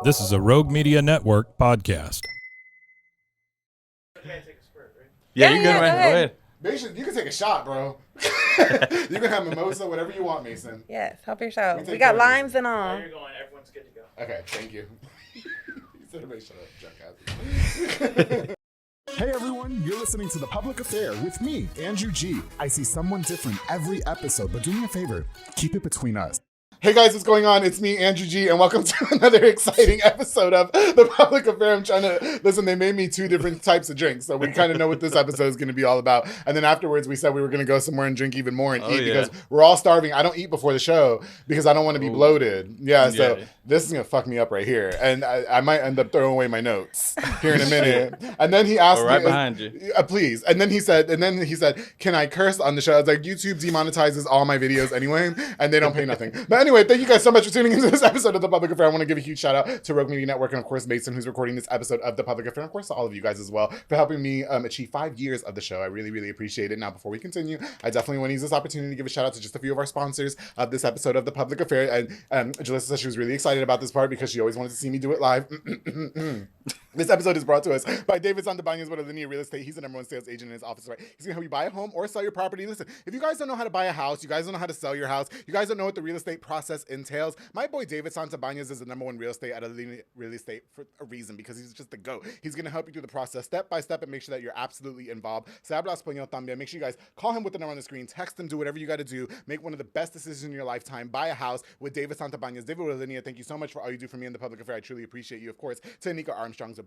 This is a Rogue Media Network podcast. Yeah, you good, man. Go ahead. Mason, you can take a shot, bro. You can have mimosa, whatever you want, Mason. Yes, help yourself. We We got take limes and all. You're going. Everyone's good to go. Okay, thank you. You said everybody shut up, jackass. Hey everyone, you're listening to The Public Affair with me, Andrew G. I see someone different every episode, but do me a favor, keep it between us. Hey guys, what's going on? It's me, Andrew G, and welcome to another exciting episode of The Public Affair. I'm trying to, listen, they made me two different types of drinks, so we kind of know what this episode is going to be all about. And then afterwards, we said we were going to go somewhere and drink even more and eat because we're all starving. I don't eat before the show because I don't want to be bloated. So this is going to fuck me up right here. And I might end up throwing away my notes here in a minute. And then he asked me, behind you. Please. And then he said, can I curse on the show? I was like, YouTube demonetizes all my videos anyway, and they don't pay nothing. But anyway, thank you guys so much for tuning into this episode of The Public Affair. I want to give a huge shout out to Rogue Media Network and, of course, Mason, who's recording this episode of The Public Affair. And, of course, to all of you guys as well for helping me achieve 5 years of the show. I really, really appreciate it. Now, before we continue, I definitely want to use this opportunity to give a shout out to just a few of our sponsors of this episode of The Public Affair. And Julissa said she was really excited about this part because she always wanted to see me do it live. This episode is brought to us by David Santabanez with Linear Real Estate. He's the #1 sales agent in his office, right? He's going to help you buy a home or sell your property. Listen, if you guys don't know how to buy a house, you guys don't know how to sell your house, you guys don't know what the real estate process entails, my boy David Santabanez is the #1 real estate at Linear Real Estate for a reason, because he's just the GOAT. He's going to help you through the process step by step and make sure that you're absolutely involved. So habla español también. Make sure you guys call him with the number on the screen, text him, do whatever you got to do, make one of the best decisions in your lifetime, buy a house with David Santabanez. David with Linear, thank you so much for all you do for me in The Public Affair. I truly appreciate you. Of course, to Anika Armstrong's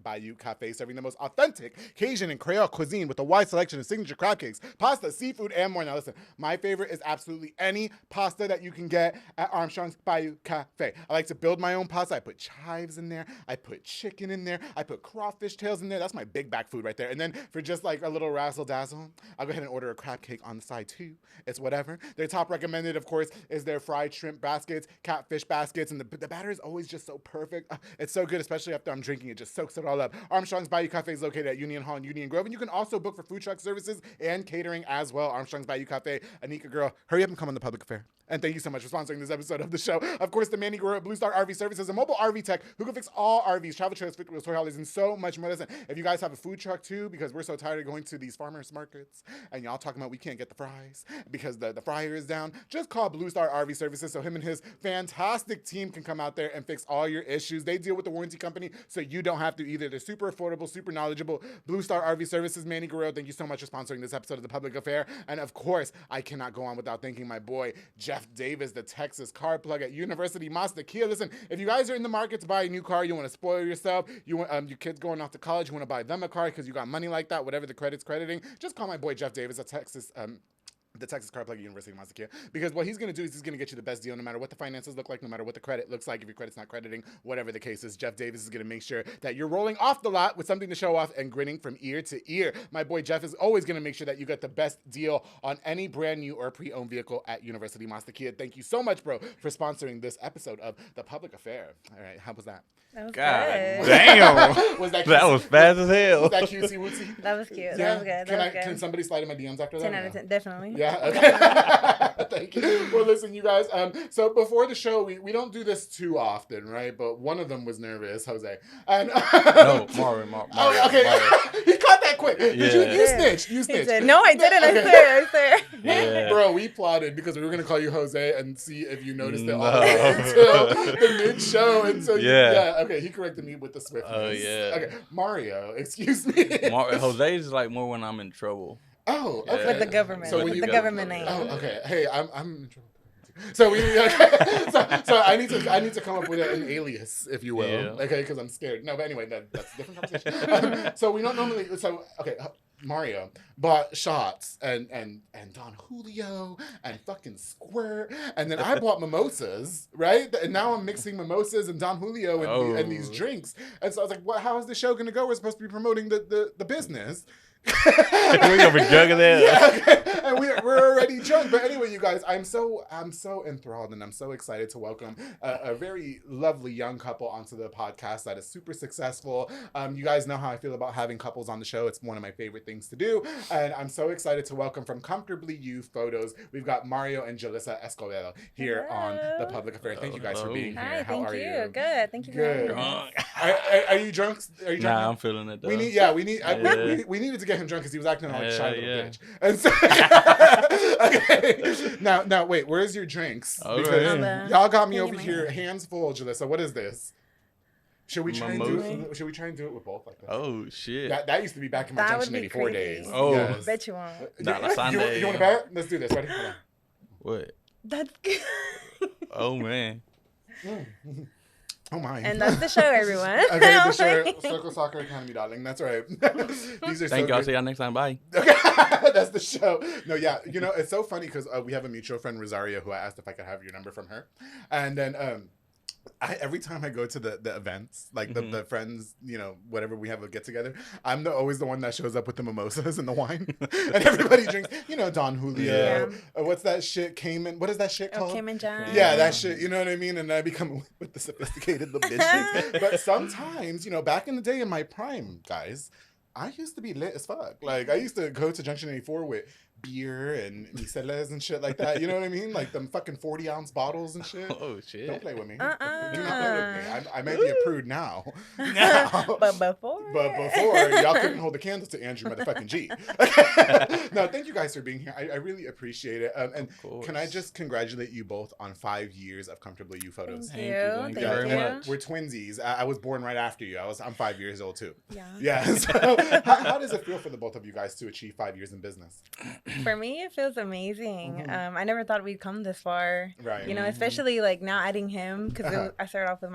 Bayou Cafe, serving the most authentic Cajun and Creole cuisine with a wide selection of signature crab cakes, pasta, seafood, and more. Now listen, my favorite is absolutely any pasta that you can get at Armstrong's Bayou Cafe. I like to build my own pasta. I put chives in there. I put chicken in there. I put crawfish tails in there. That's my big back food right there. And then for just like a little razzle dazzle, I'll go ahead and order a crab cake on the side too. It's whatever. Their top recommended, of course, is their fried shrimp baskets, catfish baskets, and the batter is always just so perfect. It's so good, especially after I'm drinking. It just soaks it all up. Armstrong's Bayou Cafe is located at Union Hall and Union Grove, and you can also book for food truck services and catering as well. Armstrong's Bayou Cafe. Anika, girl, hurry up and come on The Public Affair. And thank you so much for sponsoring this episode of the show. Of course, the Manny Guerrero at Blue Star RV Services, a mobile RV tech who can fix all RVs, travel trailers, fifth wheels, toy holidays, and so much more. Listen, if you guys have a food truck too, because we're so tired of going to these farmers markets and y'all talking about we can't get the fries because the fryer is down, just call Blue Star RV Services so him and his fantastic team can come out there and fix all your issues. They deal with the warranty company so you don't have to either. They're super affordable, super knowledgeable. Blue Star RV Services, Manny Guerrero, thank you so much for sponsoring this episode of The Public Affair. And of course, I cannot go on without thanking my boy, Jeff Davis, the Texas car plug at University Mazda Kia. Listen, if you guys are in the market to buy a new car, you want to spoil yourself, you want your kids going off to college, you want to buy them a car because you got money like that, whatever the credit's crediting, just call my boy Jeff Davis at the Texas car plug at University of Mazda Kia, because what he's going to do is he's going to get you the best deal no matter what the finances look like, no matter what the credit looks like, if your credit's not crediting, whatever the case is. Jeff Davis is going to make sure that you're rolling off the lot with something to show off and grinning from ear to ear. My boy Jeff is always going to make sure that you get the best deal on any brand new or pre-owned vehicle at University Mazda Kia. Thank you so much, bro, for sponsoring this episode of The Public Affair. All right, how was that? That was God good. damn. Was that That was fast as hell. Was that cutesy wootsy? That was cute. Yeah. That was good. That was good. Can somebody slide in my DMs after that? 10 out of 10, definitely. Yeah, okay. Thank you. Well, listen, you guys, so before the show, we don't do this too often, right? But one of them was nervous, Jose. And No, Mario. Oh, okay. Mario. He caught that quick. Did you Yeah. snitched. You He snitched. said, no, I didn't. Okay. I swear. Yeah. Bro, we plotted because we were going to call you Jose and see if you noticed it all No. the way until the mid-show. And so, Yeah. Okay, he corrected me with the swiftness. Oh, yeah. Okay, Mario, excuse me. Jose's like more when I'm in trouble. Oh, Yeah. okay. With the government. So when with you the go- government name. Oh, okay. Hey, I'm in trouble. So so I need to come up with an alias, if you will, Yeah. okay? Because I'm scared. No, but anyway, that's a different conversation. So we don't normally. So okay, Mario bought shots and Don Julio and fucking Squirt, and then I bought mimosas, right? And now I'm mixing mimosas and Don Julio and these drinks. And so I was like, how is the show gonna go? We're supposed to be promoting the business. We gonna be drunk as hell. Yeah, okay. And we're already drunk. But anyway, you guys, I'm so enthralled and I'm so excited to welcome a very lovely young couple onto the podcast that is super successful. You guys know how I feel about having couples on the show. It's one of my favorite things to do. And I'm so excited to welcome from Comfortably You Photos, we've got Mario and Julissa Escobedo here on The Public Affair. Thank you guys for being here. Hi, How thank are you. you? Good. Thank you for Good. having me. Drunk. Are you drunk? Are you drunk? Nah, I'm feeling it though. We need, we needed to get him drunk because he was acting like a shy little bitch. And so, okay. Now, wait. Where's your drinks? All Because right. y'all got me Give over me here, hands full, Julissa. What is this? Should we try and do Mimosa? it? Should we try and do it with both like this? Oh shit. That used to be back in my That would Junction be 84 crazy. days. Oh. Yes. Bet you won't. Nah, you, Sunday. you want to bet? Let's do this. Ready? Hold on. What? That's Oh man. Oh my. And that's the show, everyone. Okay, the show, Circle Soccer Academy, darling. That's right. These are Thank so y'all. good. See y'all next time. Bye. Okay, that's the show. No, yeah, you know, it's so funny because we have a mutual friend, Rosario, who I asked if I could have your number from her, and then every time I go to the events, like the friends, you know, whatever we have a get together, I'm always the one that shows up with the mimosas and the wine, and everybody drinks, you know, Don Julio. What's that shit? Cayman. What is that shit called? Cayman John. Yeah, that shit. You know what I mean? And I become with the sophisticated little bitch. But sometimes, you know, back in the day in my prime, guys, I used to be lit as fuck. Like, I used to go to Junction 84 with beer and micelas and shit like that. You know what I mean? Like them fucking 40-ounce bottles and shit. Oh shit. Don't play with me. Uh-uh. Do not play with me. I may be a prude now. But before. But before, y'all couldn't hold the candle to Andrew motherfucking G. No, thank you guys for being here. I really appreciate it. And can I just congratulate you both on 5 years of Comfortably You Photos? Thank you. Thank you very much. We're twinsies. I was born right after you. I'm 5 years old too. Yeah. Yeah. So how does it feel for the both of you guys to achieve 5 years in business? For me, it feels amazing. I never thought we'd come this far. Right. You know, especially like now adding him because I started off with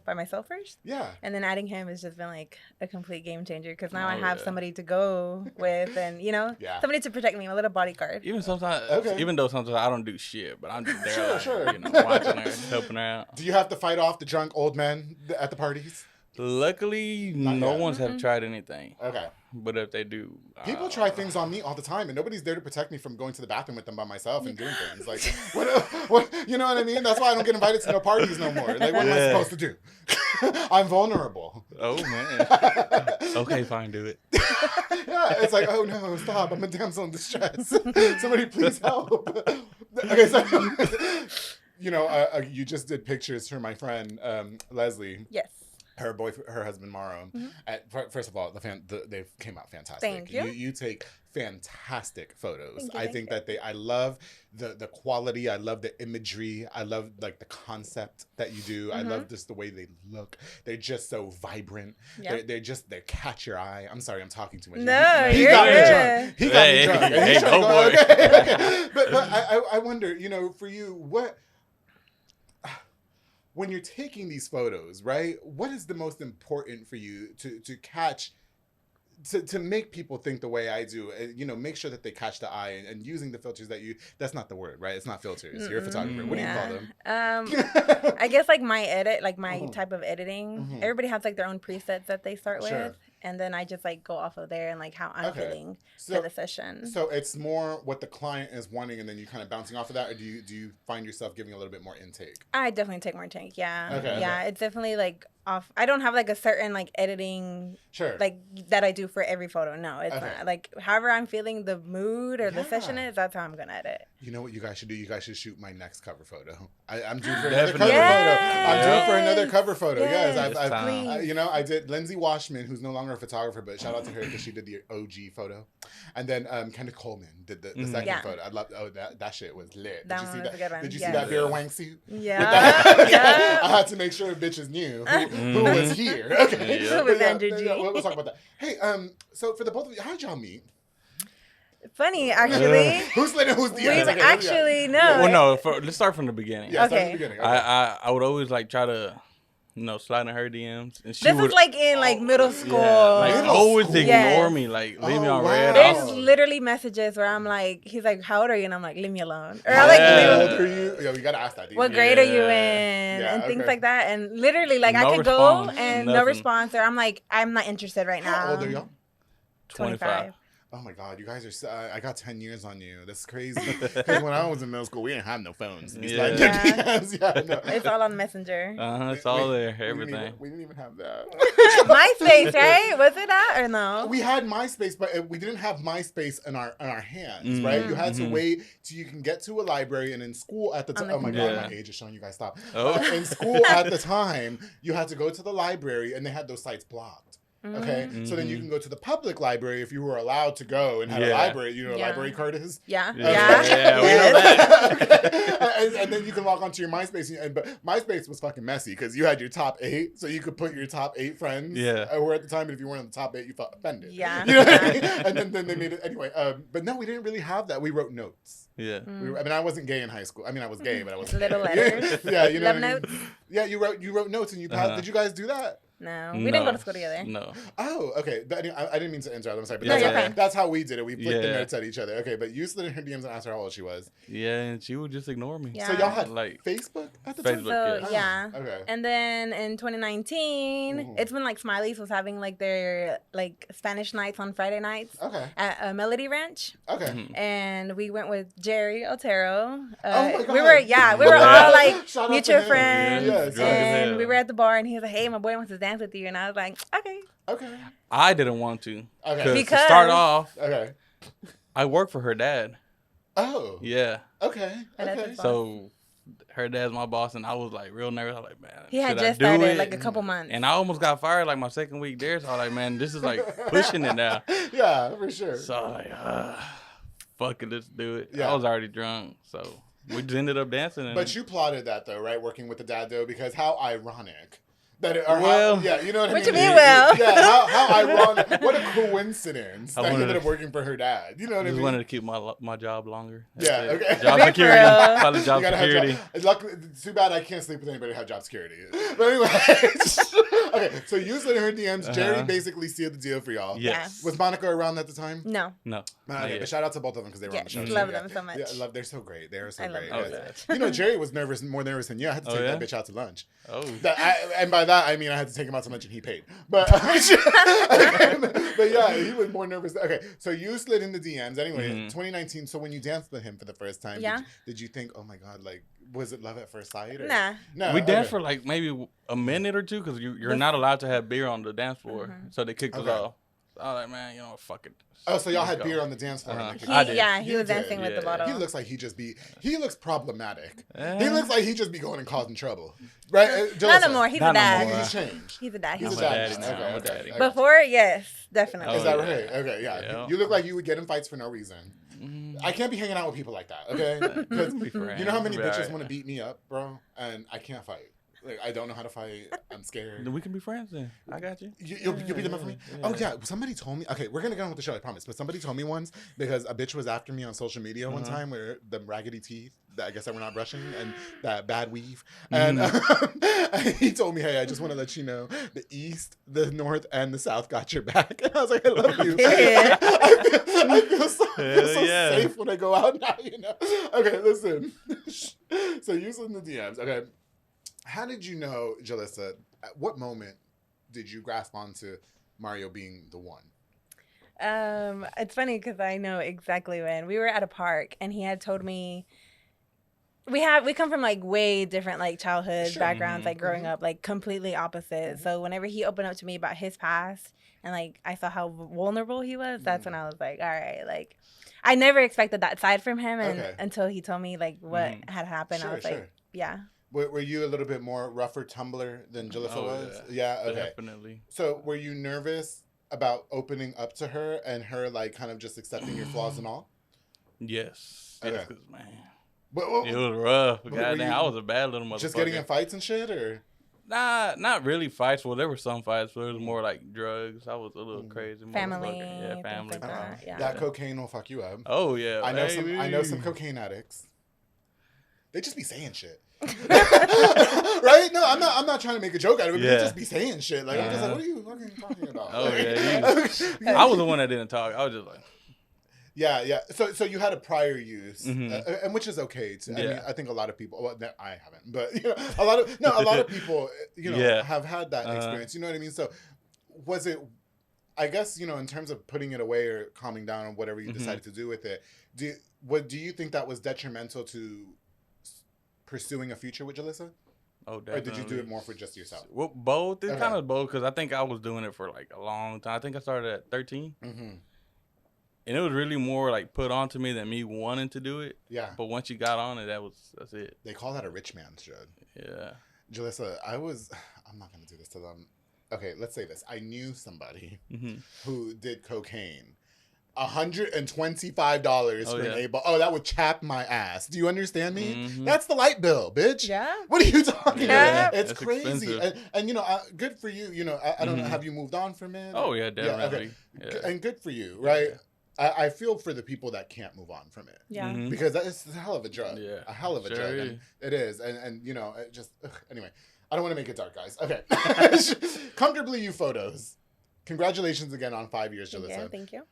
by myself first. Yeah. And then adding him has just been like a complete game changer because now I Oh, have yeah. somebody to go with and, you know, Yeah. somebody to protect me, a little bodyguard. Even sometimes, Okay. even though sometimes I don't do shit, but I'm just there, Sure, like, sure. you know, watching her, helping her out. Do you have to fight off the drunk old men at the parties? Luckily, Not no yet. one's have tried anything. Okay. But if they do, People try things on me all the time, and nobody's there to protect me from going to the bathroom with them by myself and doing things. Like, what? You know what I mean? That's why I don't get invited to no parties no more. Like, what am I Yeah. supposed to do? I'm vulnerable. Oh man. Okay, fine, do it. Yeah, it's like, oh no, stop! I'm a damsel in distress. Somebody please help. Okay, so you know, you just did pictures for my friend Leslie. Yes. Her husband Maro. First of all, they came out fantastic. Thank you. You take fantastic photos. Thank you, I think that I love the quality. I love the imagery. I love like the concept that you do. I love just the way they look. They're just so vibrant. Yeah. They catch your eye. I'm sorry, I'm talking too much. No, he you're got me good. drunk. He got me Hey, drunk. And hey, he's trying to go go, boy. okay. But I wonder, you know, for you, what when you're taking these photos, right? What is the most important for you to catch, to make people think the way I do? You know, make sure that they catch the eye and using the filters that's not the word, right? It's not filters. You're a photographer. What do you call them? I guess like my edit, like my type of editing. Everybody has like their own presets that they start Sure. with, and then I just like go off of there and like how I'm feeling for the session. So it's more what the client is wanting, and then you kind of bouncing off of that, or do you find yourself giving a little bit more intake? I definitely take more take. Yeah. Okay, Yeah. okay. It's definitely like off. I don't have like a certain like editing Sure. like that I do for every photo. No, it's Okay. not. Like however I'm feeling the mood or the Yeah. session is, that's how I'm gonna edit. You know what you guys should do? You guys should shoot my next cover photo. I'm due for another cover Definitely. photo. I'm due for Yes. another cover photo. Yes, Yes, I've please. you know, I did Lindsay Washman, who's no longer a photographer, but shout out to her because she did the OG photo. And then Kendra Coleman did the second Yeah. photo. I love that shit was lit. That did you see one was that? a good one. Did you Yeah. see that Vera Wang suit? Yeah. Okay. Yeah. I had to make sure bitches knew who was here. Okay. Yeah. Who was But Andrew G? we'll talk about that. Hey, so for the both of you, how'd y'all meet? Funny, actually. Who's lit and who's the We've other? Okay, actually no. Well, no. Let's start from the beginning. Yeah, start Okay. from the beginning. I would always like try to, you know, slide in her DMs, and she This would is like in like middle school. yeah, like Middle always school. ignore Yes. me, like leave me Oh, on wow. red. There's Oh. literally messages where I'm like, he's like, "How old are you?" And I'm like, "Leave me alone." Or How I'm like, Yeah. old are you? Yo, you gotta ask that. "What dude. grade are you Yeah. in?" Yeah, and things okay. like that. And literally, like, I No could go response, and no nothing. response, or I'm like, I'm not interested right now. How old are y'all? 25. Oh my God, you guys are so, I got 10 years on you. That's crazy. Because when I was in middle school, we didn't have no phones. Yeah. No. It's all on Messenger. It's all there, We everything. didn't even have that. MySpace, right? Was it that or no? We had MySpace, but we didn't have MySpace in our hands, right? You had to wait till you can get to a library, and in school at the time, oh my God, my age is showing you guys, stop. Oh. In school at the time, you had to go to the library, and they had those sites blocked. Okay, so then you can go to the public library if you were allowed to go and have a library. You know what a library card is? Yeah. Okay. Yeah, we know that. and then you can log onto your MySpace. But MySpace was fucking messy because you had your top 8, so you could put your top 8 friends. Yeah. Or at the time, if you weren't in the top 8, you felt offended. Yeah. You know what I mean? And then they made it anyway. But no, we didn't really have that. We wrote notes. Yeah. I mean, I wasn't gay in high school. I mean, I was gay, but I wasn't. Little gay. letters. Yeah, you know. Love what I mean? notes. Yeah, you wrote notes and you passed. Did you guys do that? No, we didn't go to school together. No. Oh, okay. But I didn't mean to interrupt. I'm sorry, but No, you're fine. that's how we did it. We flicked the Yeah. notes at each other. Okay, but you slid in her DMs and asked her how old she was. Yeah, and she would just ignore me. Yeah. So y'all had Like Facebook at the Facebook, time? So yeah. yeah. Okay. And then in 2019, it's when like Smiley's was having like their like Spanish nights on Friday nights Okay. at Melody Ranch, Okay. and we went with Jerry Otero. Oh my God. We were all like Shout out to mutual him. friends, Yes. Drunk as and hell. we were at the bar, and he was like, "Hey, my boy wants to dance with you," and I was like, "Okay." Okay. I didn't want to. Okay. Because- to start off, Okay. I work for her dad. Oh. Yeah. Okay. And that's Okay. his boss. So her dad's my boss, and I was like real nervous. I was like, man, He had should I just do started it? like a couple months. And I almost got fired like my second week there. So I was like, man, this is like pushing it now. Yeah, for sure. So I was like, fuck it, let's do it. Yeah. I was already drunk, so we just ended up dancing. And But you plotted that though, right? Working with the dad though, because how ironic. That it, Well- yeah, you know what I What mean? you mean, well? Yeah, how ironic. What a coincidence I that he wanted ended to- up working for her dad. You know what I just mean? wanted to keep my job longer. That's Yeah, it. okay. Job Good security. for real. Probably You job gotta have security. Luckily, it's too bad I can't sleep with anybody who have job security. But anyway, okay. So you slid in her DMs. Jerry basically sealed the deal for y'all. Yes. Was Monica around at the time? No, No. Okay, not yet. but shout out to both of them because they were on the yes, show. love too, them so much. Yeah, I love. They're so great. They are so I love great. them so Yes. much. You know, Jerry was more nervous than you. I had to take yeah? that bitch out to lunch. Oh. And by that I mean I had to take him out to lunch and he paid. But but yeah, he was more nervous. Okay, so you slid in the DMs anyway. 2019. So when you danced with him for the first time, Yeah. did you think, oh my God, like was it love at first sight? Or? Nah. No. We danced okay. for like maybe a minute or two because you're not allowed to have beer on the dance floor, so they kicked us Okay. off. So I was like, man, you know, fuck it. Oh, so y'all had Let's go. beer on the dance floor. and Uh-huh. they I kicked did. Yeah, he You was did. dancing with the Yeah. bottle. He looks like he looks problematic. Eh. He looks like he just be going and causing trouble. Right? Not Jalissa, no more. He's a Not no dad. more. He's changed. He's a dad. He's I'm a a dad. daddy now. Okay, I'm a okay. daddy. Okay. Before, yes, definitely. Oh, Is that yeah. right? Okay, yeah. Yeah. You look like you would get in fights for no reason. I can't be hanging out with people like that, okay? Because Be friends. you know how many We'll be bitches alright. want to beat me up, bro? And I can't fight. Like, I don't know how to fight. I'm scared. Then we can be friends then. I got you. You'll be them up for me? Oh, yeah. Somebody told me. Okay, we're going to get on with the show, I promise. But somebody told me once because a bitch was after me on social media one time where the raggedy teeth, that I guess that we're not brushing, and that bad weave. And he told me, hey, I just want to let you know the East, the North, and the South got your back. And I was like, I love you. Period. I feel so Hell yeah. safe when I go out now, you know? Okay, listen. So you in the DMs. Okay. How did you know, Julissa, at what moment did you grasp onto Mario being the one? It's funny because I know exactly when we were at a park and he had told me we come from like way different like childhood Sure. backgrounds, like growing up, like completely opposite. So whenever he opened up to me about his past and like I saw how vulnerable he was, that's when I was like, all right, like I never expected that side from him, and Okay. until he told me like what had happened, I Sure, was sure. like, yeah. Were you a little bit more rougher tumbler than Julissa Oh, was? Yeah, okay. Definitely. So were you nervous about opening up to her and her like kind of just accepting your flaws and all? Yes. Okay. Yes, 'cause, man, What, it was rough. were Goddamn, you I was a bad little motherfucker. just getting in fights and shit, or? Nah, not really fights. Well, there were some fights, but it was more like drugs. I was a little crazy. Family, motherfucker. Yeah, things family. like that. Yeah. That cocaine will fuck you up. Oh yeah. I know some baby. cocaine addicts. They just be saying shit. Right? No, I'm not trying to make a joke out of it, but Yeah. they just be saying shit. Like I'm just like, what are you fucking talking about? Oh yeah. I was the one that didn't talk. I was just like, Yeah. So you had a prior use, and which is okay. I mean, Yeah. I think a lot of people. Well, no, I haven't, but you know, a lot of people, you know, Yeah. have had that experience. You know what I mean? So, was it I guess, you know, in terms of putting it away or calming down or whatever you decided to do with it, do you think that was detrimental to pursuing a future with Julissa? Oh, definitely. Or did you do it more for just yourself? Well, both. It's Okay. kind of both because I think I was doing it for like a long time. I think I started at 13. Mm-hmm. And it was really more like put onto me than me wanting to do it. Yeah. But once you got on it, that's it. They call that a rich man's drug. Yeah. Julissa, I'm not going to do this to them. Okay, let's say this. I knew somebody Mm-hmm. who did cocaine. $125 for an yeah. A-ball. Oh, that would chap my ass. Do you understand me? Mhm. That's the light bill, bitch. Yeah. What are you talking Yeah. about? It's That's crazy. expensive. And you know, good for you. You know, I don't know. Mhm. Have you moved on from it? Oh, yeah, definitely. Okay. Yeah. And good for you, right? I feel for the people that can't move on from it. Yeah. Mhm. Because that is a hell of a drug. Yeah. A hell of a Sure drug. is. And it is. And you know, it just, anyway. I don't want to make it dark, guys. Okay. Comfortably You photos. Congratulations again on 5 years, Julissa. Thank you.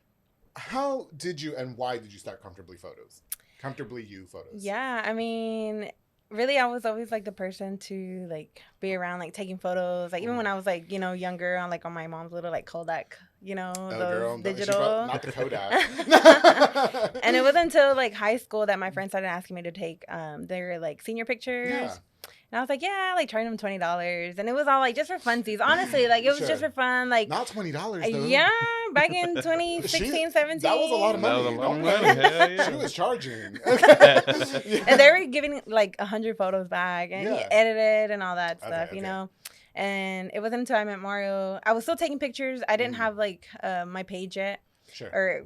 How did you and why did you start Comfortably Photos? Comfortably You photos. Yeah, I mean, really, I was always like the person to like be around, like taking photos. Like even when I was like, you know, younger, on like on my mom's little like Kodak, you know, Oh, those girl, digital. not the Kodak. And it wasn't until like high school that my friends started asking me to take their like senior pictures. Yeah. And I was like, yeah, like charging them $20, and it was all like just for funsies. Honestly, like it was Sure. just for fun. Like Not $20 though. yeah, back in 2016, 17. That was a lot of That money. was a lot of Don't- money. Hell yeah. She was charging. Okay. Yeah. And they were giving like 100 photos back and Yeah. edited and all that Okay, stuff, okay. you know. And it wasn't until I met Mario. I was still taking pictures. I didn't have like my page yet, Sure. or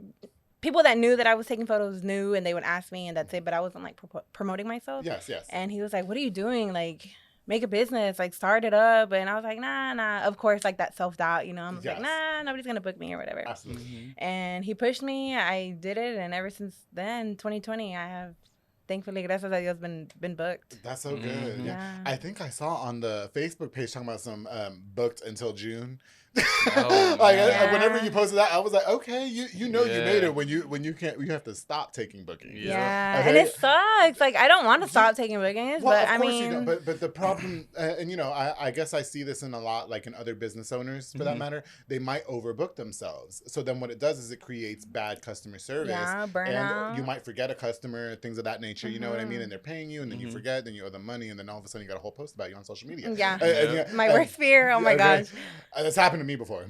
people that knew that I was taking photos knew, and they would ask me, and that's it. But I wasn't like promoting myself. Yes, yes. And he was like, "What are you doing? Like, make a business, like start it up." And I was like, nah. Of course, like that self-doubt, you know. I'm Yes. like, nah, nobody's gonna book me or whatever. Absolutely. Mhm. And he pushed me. I did it, and ever since then, 2020, I have, thankfully, gracias a Dios, been booked. That's so good. Mhm. Yeah. Yeah. I think I saw on the Facebook page talking about some booked until June. Oh, Like man. whenever you posted that, I was like, okay, you know you Yeah. made it when you can't, you have to stop taking bookings. Yeah, Okay. and it sucks. Like I don't want to stop taking bookings, Well, but of I course mean, you don't. But the problem, and you know, I guess I see this in a lot, like in other business owners for that Mhm. matter. They might overbook themselves. So then what it does is it creates bad customer service. yeah, burnout. And you might forget a customer, things of that nature. You know what I mean? Mhm. And they're paying you, and then you Mhm. forget, then you owe them money, and then all of a sudden you got a whole post about you on social media. Yeah. And My worst fear. Oh my okay. gosh. That's happened to me before.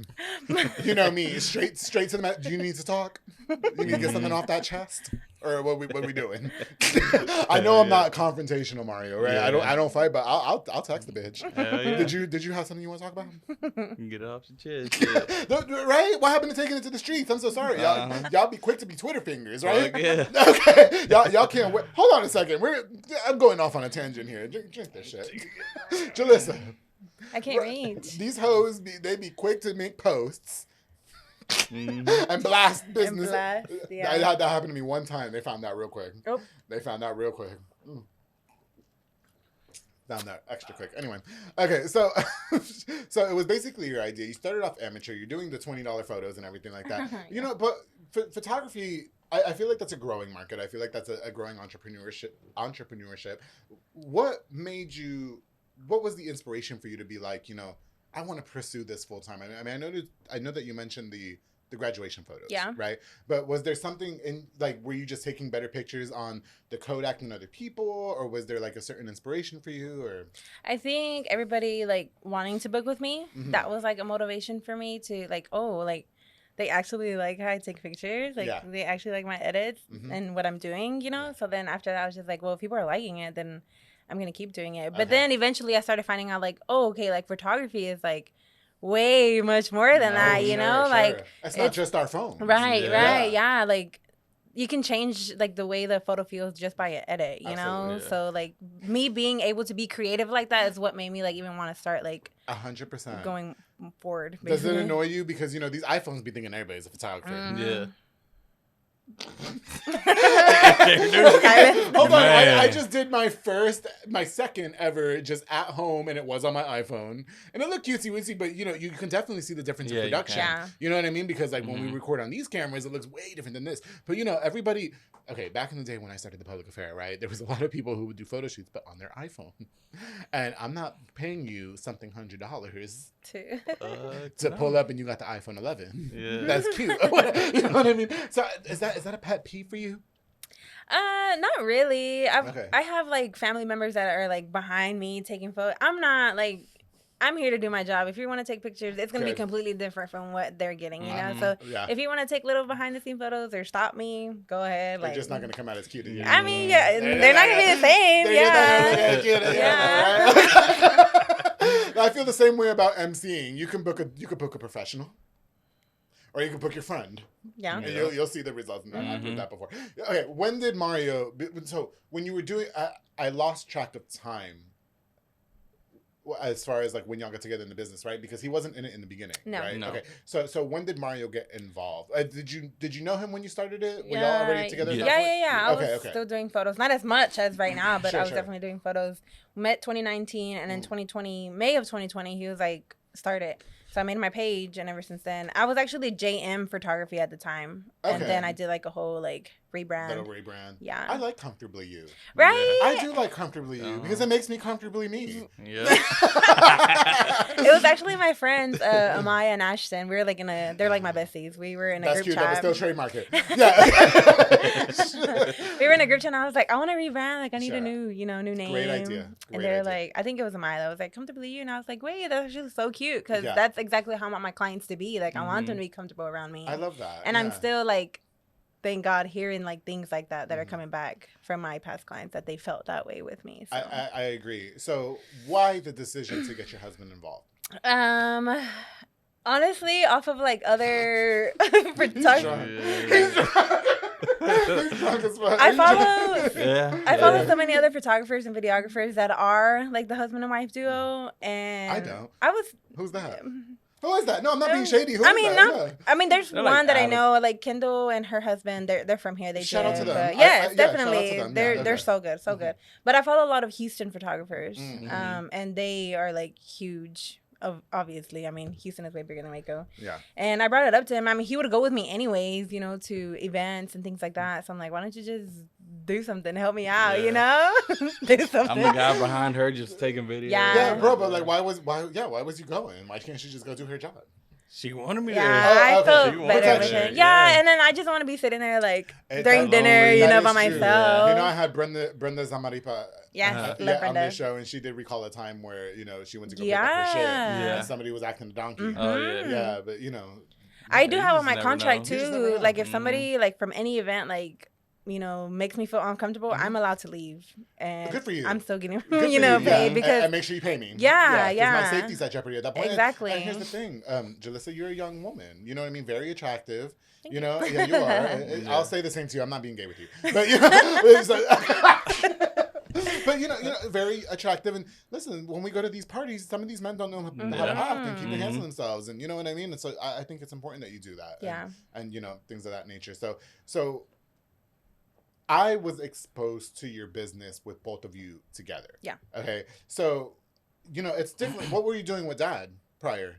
You know me, straight to the mat. Do you need to talk? You need to get something off that chest, or what we doing? I know I'm not confrontational, Mario. Right? Yeah. I don't fight, but I'll text the bitch. Hell yeah. Did you have something you want to talk about? Get it off your chest. Yeah. Right? What happened to taking it to the streets? I'm so sorry. Y'all, Uh-huh. y'all be quick to be Twitter fingers, right? Fuck yeah. Okay, y'all can't wait. Hold on a second. I'm going off on a tangent here. Drink this shit. Jalissa, I can't reach. these hoes they be quick to make posts Mhm. and blast business. blast, yeah. That happened to me one time. They found out real quick. Oh. They found out real quick. Found that extra quick. Anyway, okay, so so it was basically your idea. You started off amateur. You're doing the $20 photos and everything like that. You know, but photography, I feel like that's a growing market. I feel like that's a growing entrepreneurship. What made you? What was the inspiration for you to be like, you know, I want to pursue this full time? I mean, I know that you mentioned the graduation photos, Yeah. right? But was there something in, like, were you just taking better pictures on the Kodak than other people, or was there like a certain inspiration for you, or? I think everybody like wanting to book with me. Mhm. That was like a motivation for me to like, oh, like they actually like how I take pictures. Like Yeah. they actually like my edits Mhm. and what I'm doing, you know? So then after that, I was just like, well, if people are liking it, then I'm going to keep doing it. But Okay. then eventually I started finding out like, oh, okay, like photography is like way much more than that, you Sure, know? sure. Like, it's not it's- just our phone. right, Yeah. right. Yeah. Like you can change like the way the photo feels just by an edit, you know? Absolutely, yeah. So like me being able to be creative like that is what made me like even want to start like 100%. going forward. Does it basically. annoy you because, you know, these iPhones be thinking everybody's a photographer? Mm. Yeah. Hold on, Man. I just did my second ever just at home, and it was on my iPhone, and it looked cutesy wootsy, but you can definitely see the difference in Yeah, you production. can. Yeah. You know what I mean? Because like when we record on these cameras, it looks way different than this. But everybody. Okay, back in the day when I started the public affair, right? There was a lot of people who would do photo shoots, but on their iPhone, and I'm not paying you something $100 to pull up, and you got the iPhone 11. Yeah. That's cute. You know what I mean? So is that a pet peeve for you? Not really. Okay. I have like family members that are like behind me taking photos. I'm not like, I'm here to do my job. If you want to take pictures, it's going to be Good. completely different from what they're getting, So Yeah. if you want to take little behind the scene photos or stop me, go ahead. They're Like, just not going to come out as cute as you. I mean, yeah, they're not going to be the same. They're Yeah. just not gonna be as cute. I feel the same way about emceeing. You can book a professional, or you can book your friend. Yeah. And you'll see the results in that. I've heard that before. Okay, when did Mario? So when you were doing, I lost track of time. As far as like when y'all got together in the business, right? Because he wasn't in it in the beginning, No. right? No. Okay. So when did Mario get involved? Did you know him when you started it? Were y'all already together? at that point? Yeah. I Okay, was okay. still doing photos, not as much as right now, but Sure, I was sure. definitely doing photos. Met 2019, and then 2020, May of 2020, he was like, start it. So I made my page, and ever since then, I was actually JM Photography at the time, and Okay. then I did like a whole like rebrand. Little rebrand. Yeah. I like Comfortably You. Right? I do like Comfortably You because it makes me comfortably me. Yeah. It was actually my friends, Amaya and Ashton. We were like they're like my besties. We were in a That's group cute. chat. That was still trademark it. Yeah. We were in a group chat, and I was like, I want to rebrand. Like, I need Sure. a new name. Great idea. And Great they're idea. like, I think it was Amaya that was like, Comfortably You. And I was like, wait, that's actually so cute because Yeah. that's exactly how I want my clients to be. Like, I want them to be comfortable around me. I love that. And I'm yeah. still like, thank God, hearing like things like that are coming back from my past clients that they felt that way with me. So. I agree. So why the decision to get your husband involved? Honestly, off of like other photographers. I follow so many other photographers and videographers that are like the husband and wife duo, and I don't. Who's that? Who is that? No, I'm not being shady. Who is that? I mean, there's They're one like that I Alex. know, like Kendall and her husband. They're from here. They Shout out to did, them. but yes, yeah, shout out to definitely. them. They're Yeah, they're okay. so good, so good. But I follow a lot of Houston photographers, Mhm. and they are like huge. Obviously, I mean, Houston is way bigger than Waco. Yeah. And I brought it up to him. I mean, he would go with me anyways, to events and things like that. So I'm like, why don't you just do something, help me out, do something. I'm the guy behind her just taking videos. Yeah. Yeah, bro, but like, why was you going? Why can't she just go do her job? She wanted me Yeah, there. I okay. felt She better wanted with me it. there, Yeah, and then I just want to be sitting there like It's during that dinner, lonely- That by is true. myself. You know, I had Brenda Zamaripa Yes, Uh-huh. love on Brenda. this show, and she did recall a time where, she went to go pick up her shit, Yeah. and somebody was acting a donkey. Mhm. Oh, yeah. Yeah, but I do You have on just my never contract know. You just never too. know. Like if somebody like from any event makes me feel uncomfortable, I'm allowed to leave, and Good for you. I'm still getting Good for you, paid because and make sure you pay me. Yeah, 'cause yeah. my safety's at jeopardy at that point. Exactly. And here's the thing, Julissa, you're a young woman. You know what I mean? Very attractive. Thank You you. know, yeah, you are. Yeah. I'll say the same to you. I'm not being gay with you, but it's but very attractive. And listen, when we go to these parties, some of these men don't know how to act and keep their hands to themselves. And you know what I mean? And so I think it's important that you do that. Yeah. And things of that nature. So I was exposed to your business with both of you together. Yeah. Okay. So, it's different. What were you doing with Dad prior?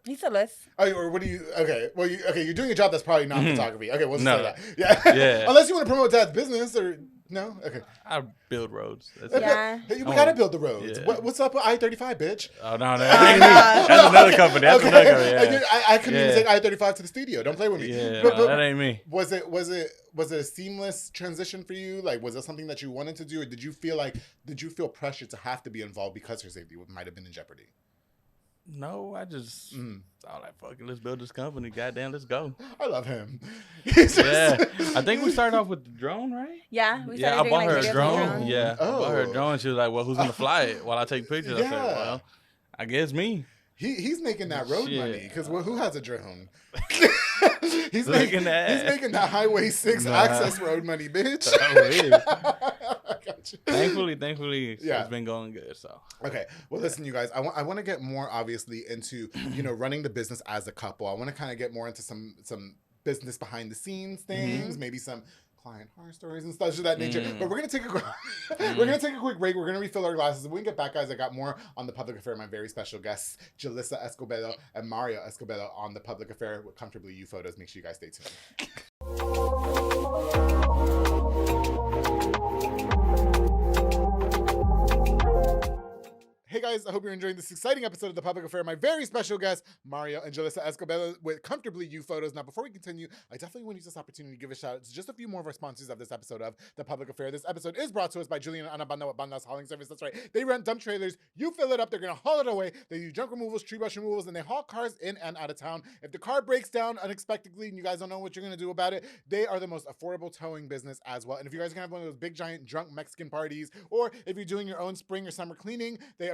he's still list. Oh, or what do you? Okay. Well, you're doing a job that's probably not photography. Okay, we'll just No. say that. Yeah. Yeah. Unless you want to promote Dad's business or no. Okay. I build roads. That's Okay. it. Yeah. Hey, we gotta build the roads. Yeah. What's up with I-35, bitch? Oh, no, that ain't me. That's another company. That's another company. Yeah. I couldn't even Yeah. take I-35 to the studio. Don't play with me. Yeah, But- no, that ain't me. Was it a seamless transition for you? Like, was that something that you wanted to do, or did you feel pressure to have to be involved because her safety might have been in jeopardy? No, I just thought like, fuck it, let's build this company. Goddamn, let's go. I love him. He's just- Yeah, I think we started off with the drone, right? Yeah, we Yeah, started I doing, bought her videos a with drone. drones. Yeah, I bought her a Oh. drone. She was like, "Well, who's gonna fly it while I take pictures?" I said, Yeah. "Well, I guess me." He's making that road Shit. money because who has a drone? he's Look making at that. He's making that Highway 6 Nah. access road money, bitch. Oh, really? I got you. Thankfully, Yeah. it's been going good. So Okay. Well, listen, you guys. I want to get more obviously into running the business as a couple. I want to kind of get more into some business behind the scenes things, maybe some client horror stories and stuff of that nature. But we're gonna take a quick break. We're gonna refill our glasses. When we get back, guys, I got more on the Public Affair. My very special guests, Julissa Escobedo and Mario Escobedo, on the Public Affair with Comfortably You photos. Make sure you guys stay tuned. Hey guys, I hope you're enjoying this exciting episode of The Public Affair. My very special guests, Mario and Julissa Escobedo, with Comfortably You photos. Now, before we continue, I definitely want to use this opportunity to give a shout out to just a few more of our sponsors of this episode of The Public Affair. This episode is brought to us by Julissa and Mario with Bandas Hauling Service. That's right. They rent dump trailers. You fill it up. They're going to haul it away. They do junk removals, tree brush removals, and they haul cars in and out of town. If the car breaks down unexpectedly and you guys don't know what you're going to do about it, they are the most affordable towing business as well. And if you guys are going to have one of those big, giant, drunk Mexican parties, or if you're doing your own spring or summer cleaning, they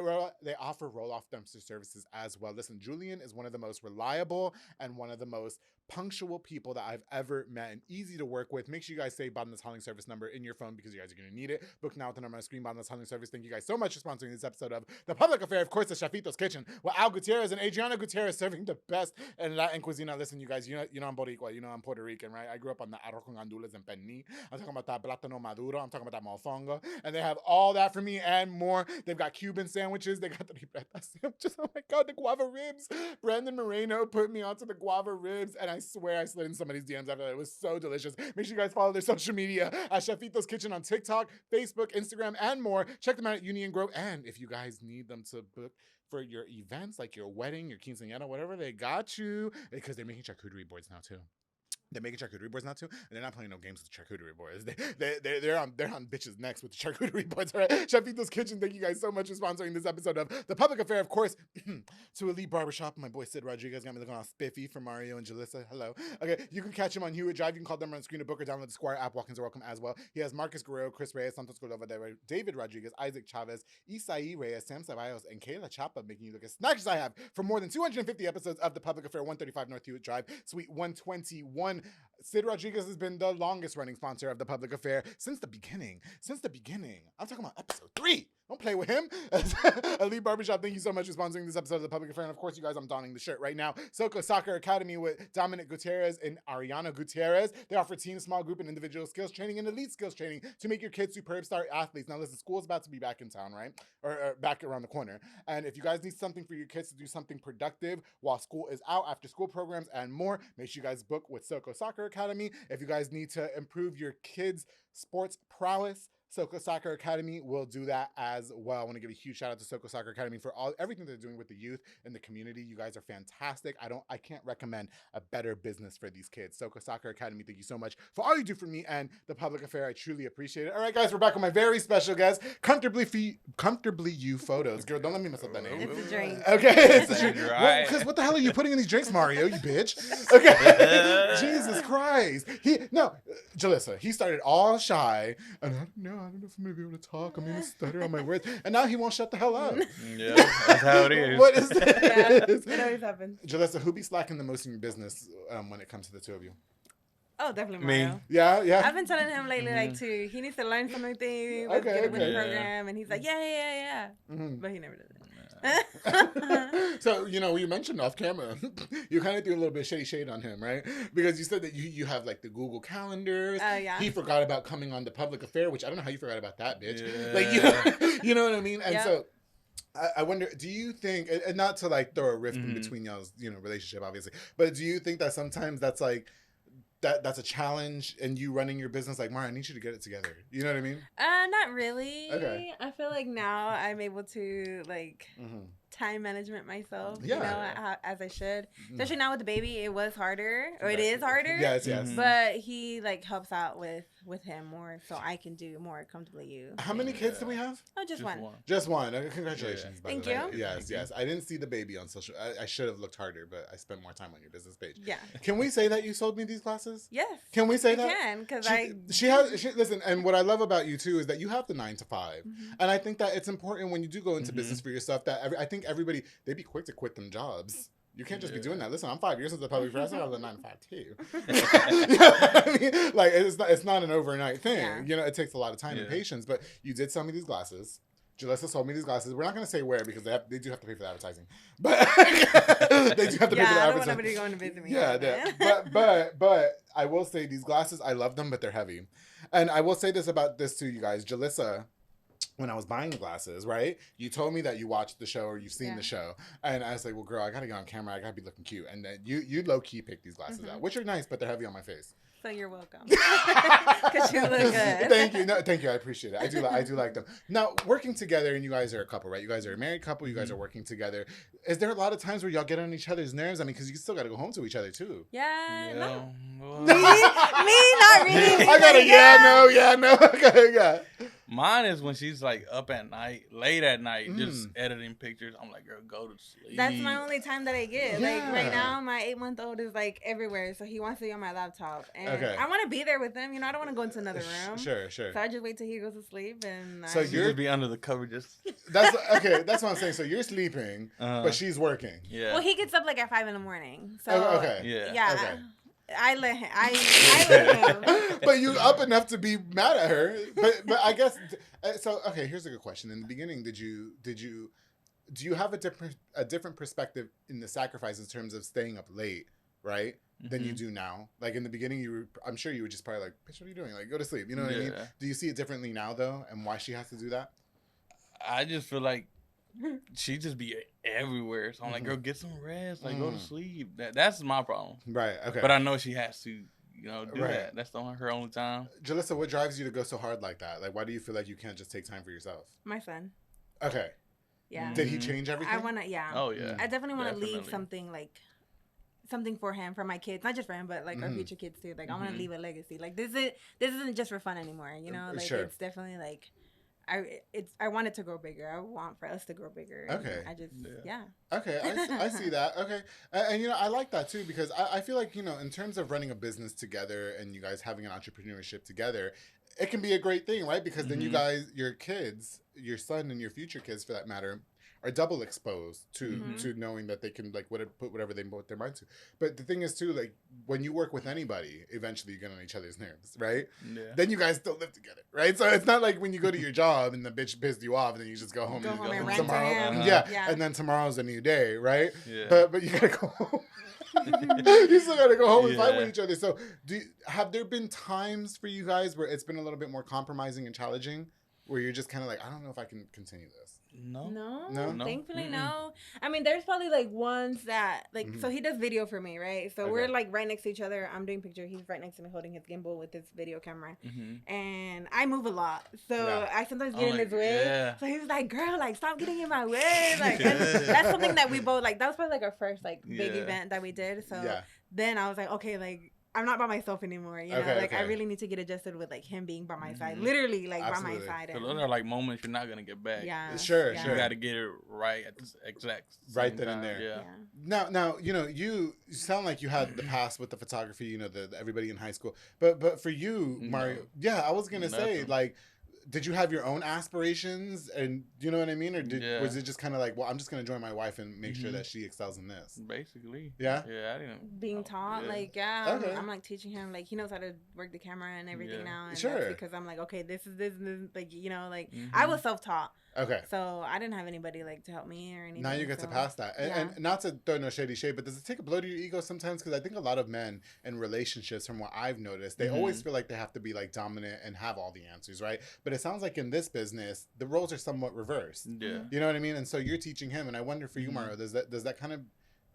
offer roll-off dumpster services as well. Listen, Julian is one of the most reliable and one of the most punctual people that I've ever met, and easy to work with. Make sure you guys say Bandas Hauling Service number in your phone because you guys are going to need it. Book now with the number on the screen, Bandas Hauling Service. Thank you guys so much for sponsoring this episode of The Public Affair. Of course, the Chefito's Kitchen with Al Gutierrez and Adriana Gutierrez serving the best in Latin cuisine. Listen, you guys, you know I'm Boricua, you know I'm Puerto Rican, right? I grew up on the arroz con gandules and pernil. I'm talking about that plátano maduro. I'm talking about that mofongo. And they have all that for me and more. They've got Cuban sandwiches. They got the libreta sandwiches. Oh my God, the guava ribs. Brandon Moreno put me onto the guava ribs, and I swear I slid in somebody's DMs after that. It was so delicious. Make sure you guys follow their social media at Chefito's Kitchen on TikTok, Facebook, Instagram, and more. Check them out at Union Grove. And if you guys need them to book for your events, like your wedding, your quinceañera, whatever, they got you, because they're making charcuterie boards now too. They're making charcuterie boards now too, and they're not playing no games with charcuterie boards. They're on bitches' necks with the charcuterie boards. All right, Chefito's Kitchen. Thank you guys so much for sponsoring this episode of The Public Affair. Of course, to Elite Barbershop. My boy Sid Rodriguez got me looking all spiffy for Mario and Julissa. Hello. Okay, you can catch him on Hewitt Drive. You can call them on the screen to book or download the Squire app. Walk-ins are welcome as well. He has Marcus Guerrero, Chris Reyes, Santos Cordova, David Rodriguez, Isaac Chavez, Isai Reyes, Sam Ceballos, and Kayla Chapa, making you look as snatch as I have for more than 250 episodes of The Public Affair. 135 North Hewitt Drive, Suite 121. Sid Rodriguez has been the longest running sponsor of The Public Affair since the beginning. I'm talking about episode 3. Don't play with him. Elite Barbershop, thank you so much for sponsoring this episode of The Public Affair. And of course, you guys, I'm donning the shirt right now. Soko Soccer Academy with Dominic Gutierrez and Ariana Gutierrez. They offer team, small group, and individual skills training and elite skills training to make your kids superb star athletes. Now, listen, school's about to be back in town, right? Or back around the corner. And if you guys need something for your kids to do something productive while school is out, after school programs and more, make sure you guys book with Soko Soccer Academy. If you guys need to improve your kids' sports prowess, Soko Soccer Academy will do that as well. I want to give a huge shout out to Soko Soccer Academy for everything they're doing with the youth and the community. You guys are fantastic. I can't recommend a better business for these kids. Soko Soccer Academy, thank you so much for all you do for me and The Public Affair. I truly appreciate it. All right, guys, we're back with my very special guest, Comfortably You photos. Girl, don't let me mess up that name. It's a drink. Okay, it's a drink. Because what the hell are you putting in these drinks, Mario? You bitch. Okay, Jesus Christ. Julissa, he started all shy, and I don't know if I'm gonna be able to talk. I'm gonna stutter on my words, and now he won't shut the hell up. Yeah, that's how it is. What is this? Yeah, it always happens. Julissa, who be slacking the most in your business when it comes to the two of you? Oh, definitely Me. Mario. Yeah. I've been telling him lately, too. He needs to learn some new things. Let's get him in the program, and he's like, yeah. But he never does it. So, you mentioned off camera, you kind of threw a little bit of shade on him, right? Because you said that you have like the Google calendars. Oh, yeah. He forgot about coming on The Public Affair, which I don't know how you forgot about that, bitch. Yeah. Like, you know what I mean? And Yep. so I wonder, do you think, and not to like throw a rift in between y'all's, relationship, obviously, but do you think that sometimes that's like, that's a challenge in you running your business? Like, Mara, I need you to get it together. You know what I mean? Not really. Okay. I feel like now I'm able to time management myself, as I should. Especially now with the baby, it was harder, or it is harder. Yes. But he helps out with him more, so I can do more comfortably. How many kids do we have? Oh, just one. Just one. Congratulations. By Thank the way. you. Yes. I didn't see the baby on social. I should have looked harder, but I spent more time on your business page. Yeah. Can we say that you sold me these glasses? Yes. Can we say that? Can, because listen, and what I love about you too is that you have the 9 to 5. And I think that it's important when you do go into business for yourself that I think everybody, they'd be quick to quit them jobs. You can't just be doing that. Listen, I'm 5 years into the public affairs. I have the 9 to 5 too. You know what I mean? Like, it's not an overnight thing. Yeah. It takes a lot of time and patience. But you did sell me these glasses. Julissa sold me these glasses. We're not going to say where because they do have to pay for the advertising. But they do have to pay for the I don't advertising. want nobody going to visit me. Yeah, but I will say these glasses, I love them, but they're heavy. And I will say this about this too, you guys. Julissa, when I was buying the glasses, right? You told me that you watched the show or you've seen the show. And I was like, well, girl, I got to get on camera. I got to be looking cute. And then you low-key picked these glasses out, which are nice, but they're heavy on my face. So you're welcome. Because you look good. Thank you. No, thank you. I appreciate it. I do like them. Now, working together, and you guys are a couple, right? You guys are a married couple. You guys are working together. Is there a lot of times where y'all get on each other's nerves? I mean, because you still got to go home to each other, too. Yeah. No. Well, Me, not really. I got a no. Okay, yeah. mine is when she's like up at night, late at night, just editing pictures. I'm like, girl, go to sleep. That's my only time that I get. Yeah. Like right now, my 8-month-old is like everywhere, so he wants to be on my laptop, and I want to be there with him. You know, I don't want to go into another room. Sure. So I just wait till he goes to sleep, and So You just be under the cover, just that's okay. That's what I'm saying. So you're sleeping, but she's working. yeah. well, he gets up like at 5 a.m. So Okay. Yeah. Okay. I let him. I let him. But you up enough to be mad at her. But I guess so. Okay, here's a good question. In the beginning, do you have a different perspective in the sacrifice in terms of staying up late, right? Than you do now. Like in the beginning, I'm sure you were just probably like, bitch, what are you doing? Like, go to sleep. You know what I mean? Do you see it differently now though, and why she has to do that? I just feel like she just be everywhere. So I'm like, girl, get some rest. Like, go to sleep. That's my problem. Right. Okay. But I know she has to, do Right. that. That's her only time. Julissa, what drives you to go so hard like that? Like, why do you feel like you can't just take time for yourself? My son. Okay. Yeah. Did he change everything? I want to. Yeah. Oh yeah. I definitely want to leave Definitely. something for him, for my kids, not just for him, but like our future kids too. Like I want to leave a legacy. Like this isn't just for fun anymore. You know, like Sure. it's definitely like. I want it to grow bigger. I want for us to grow bigger. Okay. I just Okay, I see that. Okay, and I like that too because I feel like in terms of running a business together and you guys having an entrepreneurship together, it can be a great thing, right? Because then you guys, your kids, your son and your future kids for that matter, are double exposed to knowing that they can like put whatever they put their mind to. But the thing is too, like when you work with anybody, eventually you get on each other's nerves, right? Yeah. Then you guys still live together, right? So it's not like when you go to your job and the bitch pissed you off and then you just go home and rant tomorrow. to him. Yeah, and then tomorrow's a new day, right? Yeah. But you gotta go home. You still gotta go home and fight with each other. So have there been times for you guys where it's been a little bit more compromising and challenging, where you're just kind of like, I don't know if I can continue this? No, thankfully no. I mean, there's probably like ones that like so he does video for me, right? So we're like right next to each other. I'm doing picture. He's right next to me holding his gimbal with his video camera, and I move a lot, so I sometimes get in his way. Yeah. So he was like, "Girl, like stop getting in my way." Like and that's something that we both like. That was probably like our first like big event that we did. So then I was like, okay, like. I'm not by myself anymore, you know. I really need to get adjusted with like him being by my side, literally like by my side. So those are like moments you're not gonna get back. Yeah, sure. You got to get it right at the exact right then time. and there. Yeah. Now you sound like you had the past with the photography, the everybody in high school. But for you, Mario, I was gonna say like. Did you have your own aspirations, and you know what I mean, or was it just kind of like, well, I'm just gonna join my wife and make sure that she excels in this? Basically, yeah. I didn't being taught, Okay. I'm like teaching him, like he knows how to work the camera and everything now, and sure. that's because I'm like, okay, this is like like I was self-taught. Okay. So I didn't have anybody like to help me or anything. Now you get to pass that, and not to throw no shady shade, but does it take a blow to your ego sometimes? Because I think a lot of men in relationships, from what I've noticed, they always feel like they have to be like dominant and have all the answers, right? But it sounds like in this business, the roles are somewhat reversed. Yeah. You know what I mean? And so you're teaching him, and I wonder for you, Mario, does that kind of,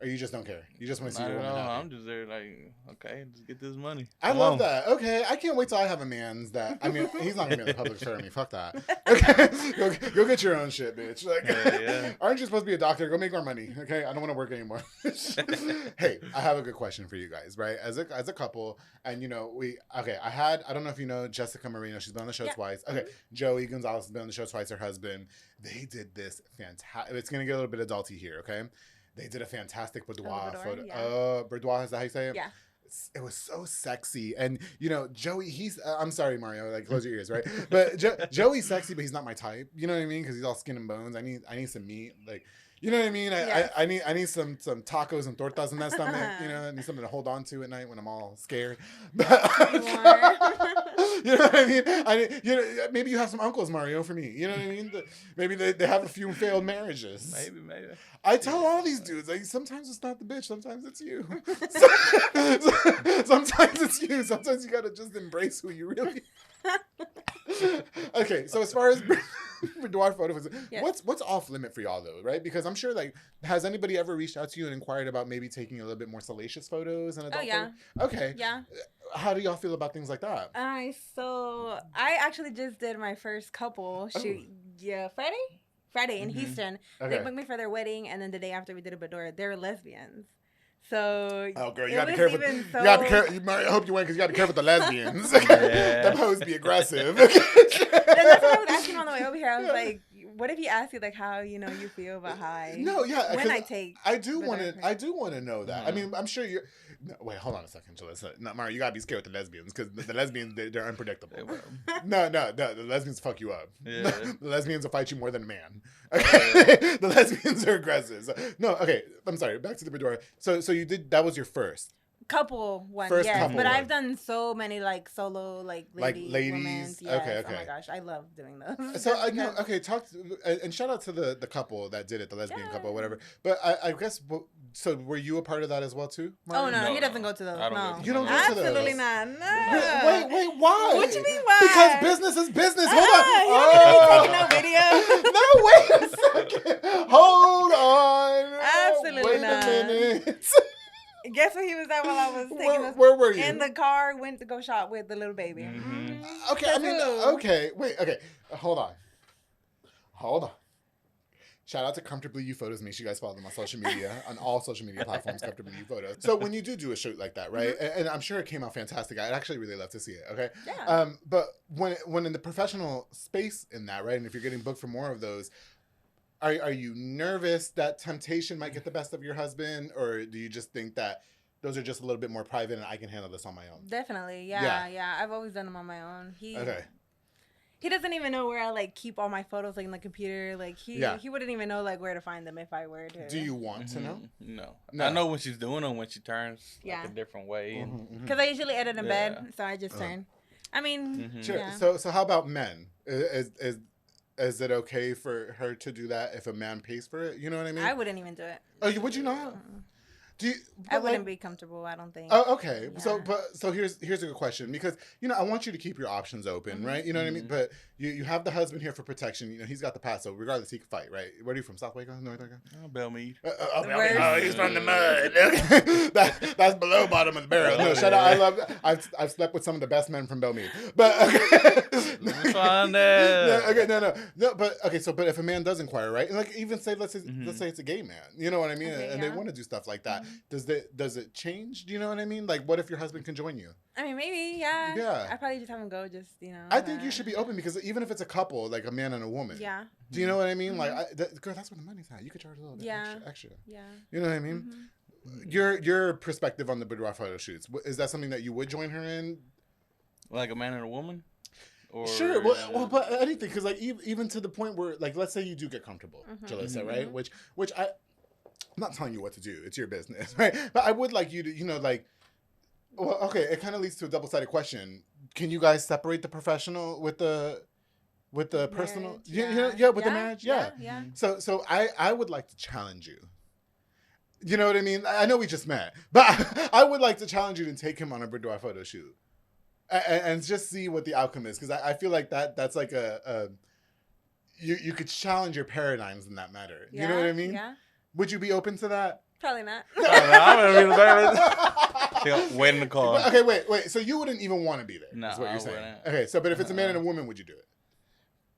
or you just don't care? You just want to see your woman happy? I'm just there like, okay, just get this money. I love that. Okay, I can't wait till I have a man's that. I mean, he's not gonna be in the public for me. Fuck that. Okay, go get your own shit, bitch. Like, aren't you supposed to be a doctor? Go make more money. Okay, I don't want to work anymore. Hey, I have a good question for you guys, right? As a couple, and I don't know if you know Jessica Marino. She's been on the show twice. Okay, Joey Gonzalez has been on the show twice. Her husband. They did this fantastic. It's gonna get a little bit adulty here. Okay. They did a fantastic boudoir photo. Boudoir, is that how you say it? Yeah. It was so sexy. And, Joey, I'm sorry, Mario, like, close your ears, right? But Joey's sexy, but he's not my type. You know what I mean? Because he's all skin and bones. I need some meat. Like, You know what I mean? Yes. I need some tacos and tortas in that stomach. You know, I need something to hold on to at night when I'm all scared. But, you know what I mean? Maybe you have some uncles, Mario, for me. You know what I mean? Maybe they have a few failed marriages. Maybe. I tell all these dudes, like, sometimes it's not the bitch, sometimes it's you. Sometimes it's you. Sometimes you gotta just embrace who you really. Okay, so as far as boudoir photos, yes. what's off limit for y'all though, right? Because I'm sure, like, has anybody ever reached out to you and inquired about maybe taking a little bit more salacious photos and adult photos? Okay. Yeah. How do y'all feel about things like that? So I actually just did my first couple shoot. Yeah, Friday in Houston. Okay. They booked me for their wedding, and then the day after we did a boudoir, they were lesbians. So girl, you gotta be careful. You gotta be careful. I hope you win because you gotta be careful with the lesbians. Them hoes be aggressive. And that's what I was asking on the way over here. I was like, what if he asked you like how you feel about high? No, yeah. When I take, I do want to know that. I mean, I'm sure you're. No, wait, hold on a second, Julissa. No, Mario, you gotta be scared with the lesbians because the lesbians they're unpredictable. No, the lesbians fuck you up. Yeah. The lesbians will fight you more than a man. Okay, the lesbians are aggressive. So, no, okay. I'm sorry. Back to the boudoir. So you did that was your first. Couple one, first yes, couple but one. I've done so many like solo ladies. Yes. Okay. Oh my gosh, I love doing those. So talk and shout out to the couple that did it, the lesbian couple, whatever. But I guess so. Were you a part of that as well too, Mario? Oh no, he doesn't go to those. No, you don't go to those. Absolutely not. No. Wait, why? What you mean why? Because business is business. Hold on. He taking no video. No, wait a second. Hold on. Absolutely not. Wait a minute. Guess where he was at while I was taking this? Where were you? In the car, went to go shop with the little baby. Okay, okay. Hold on. Shout out to Comfortably You Photos. Make sure you guys follow them on social media, on all social media platforms, Comfortably You Photos. So when you do a shoot like that, right, and I'm sure it came out fantastic. I'd actually really love to see it, okay? Yeah. But when in the professional space in that, right, and if you're getting booked for more of those, Are you nervous that temptation might get the best of your husband, or do you just think that those are just a little bit more private and I can handle this on my own? Definitely, yeah. I've always done them on my own. He doesn't even know where I like keep all my photos like in the computer. Like he wouldn't even know like where to find them if I were to. Do you want to know? No. I know when she's doing them when she turns like a different way. Because I usually edit in bed, so I just turn. I mean, sure. Yeah. So how about men? Is it okay for her to do that if a man pays for it? You know what I mean? I wouldn't even do it. Oh, would you not? I wouldn't be comfortable. I don't think. Oh, okay. Yeah. So here's a good question because I want you to keep your options open, right? You know what I mean. But you have the husband here for protection. He's got the pass, so regardless he can fight, right? Where are you from? South Waco, North Waco? Belmead. He's from the mud. That's below bottom of the barrel. No, shut up. I've slept with some of the best men from Belmead, but no. But okay. So, but if a man does inquire, right? And like even say let's say it's a gay man. You know what I mean? And they want to do stuff like that. Does it change? Do you know what I mean? Like, what if your husband can join you? I mean, maybe, yeah. Yeah. I probably just have him go, I think you should be open because even if it's a couple, like a man and a woman. Yeah. Do you know what I mean? Like, girl, that's where the money's at. You could charge a little bit extra. Yeah. You know what I mean? Your perspective on the boudoir photo shoots, is that something that you would join her in? Like a man and a woman? Or, sure. Well, but anything, because like even to the point where, like, let's say you do get comfortable, Julissa, right? Which I'm not telling you what to do. It's your business, right? But I would like you to, like, well, okay, it kind of leads to a double-sided question. Can you guys separate the professional with the personal? With the marriage? Yeah. So I would like to challenge you. You know what I mean? I know we just met, but I would like to challenge you to take him on a boudoir photo shoot and just see what the outcome is. Because I feel like that's like you could challenge your paradigms in that matter. You know what I mean? Yeah. Would you be open to that? Probably not. Wait in the car. Okay, wait. So you wouldn't even want to be there? No, is what you're saying. Wouldn't. Okay, so but if it's a man and a woman, would you do it?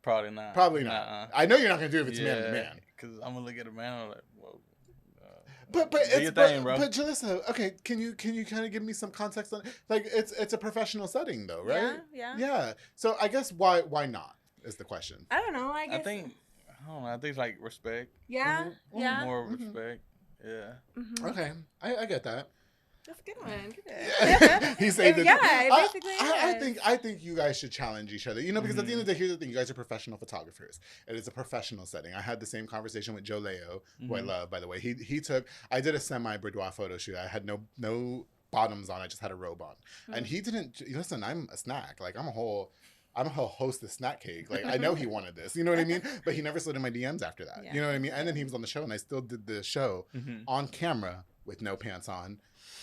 Probably not. Probably not. I know you're not gonna do it if it's a man and a man. Because I'm gonna look at a man and I'm like, whoa. But Julissa, okay, can you kind of give me some context on it? Like it's a professional setting though, right? Yeah. So I guess why not is the question. I don't know. I guess. I think it's like respect. Yeah. Yeah. More respect. Yeah. Okay, I get that. That's a good one. Good. He saved it. Yeah, basically. I think you guys should challenge each other. Because at the end of the day, here's the thing: you guys are professional photographers. It is a professional setting. I had the same conversation with Joe Leo, who I love, by the way. I did a semi-boudoir photo shoot. I had no bottoms on. I just had a robe on, and he didn't listen. I'm a snack. Like I'm a whole hostess snack cake. Like I know he wanted this. You know what I mean? But he never slid in my DMs after that. Yeah. You know what I mean? And then he was on the show, and I still did the show on camera with no pants on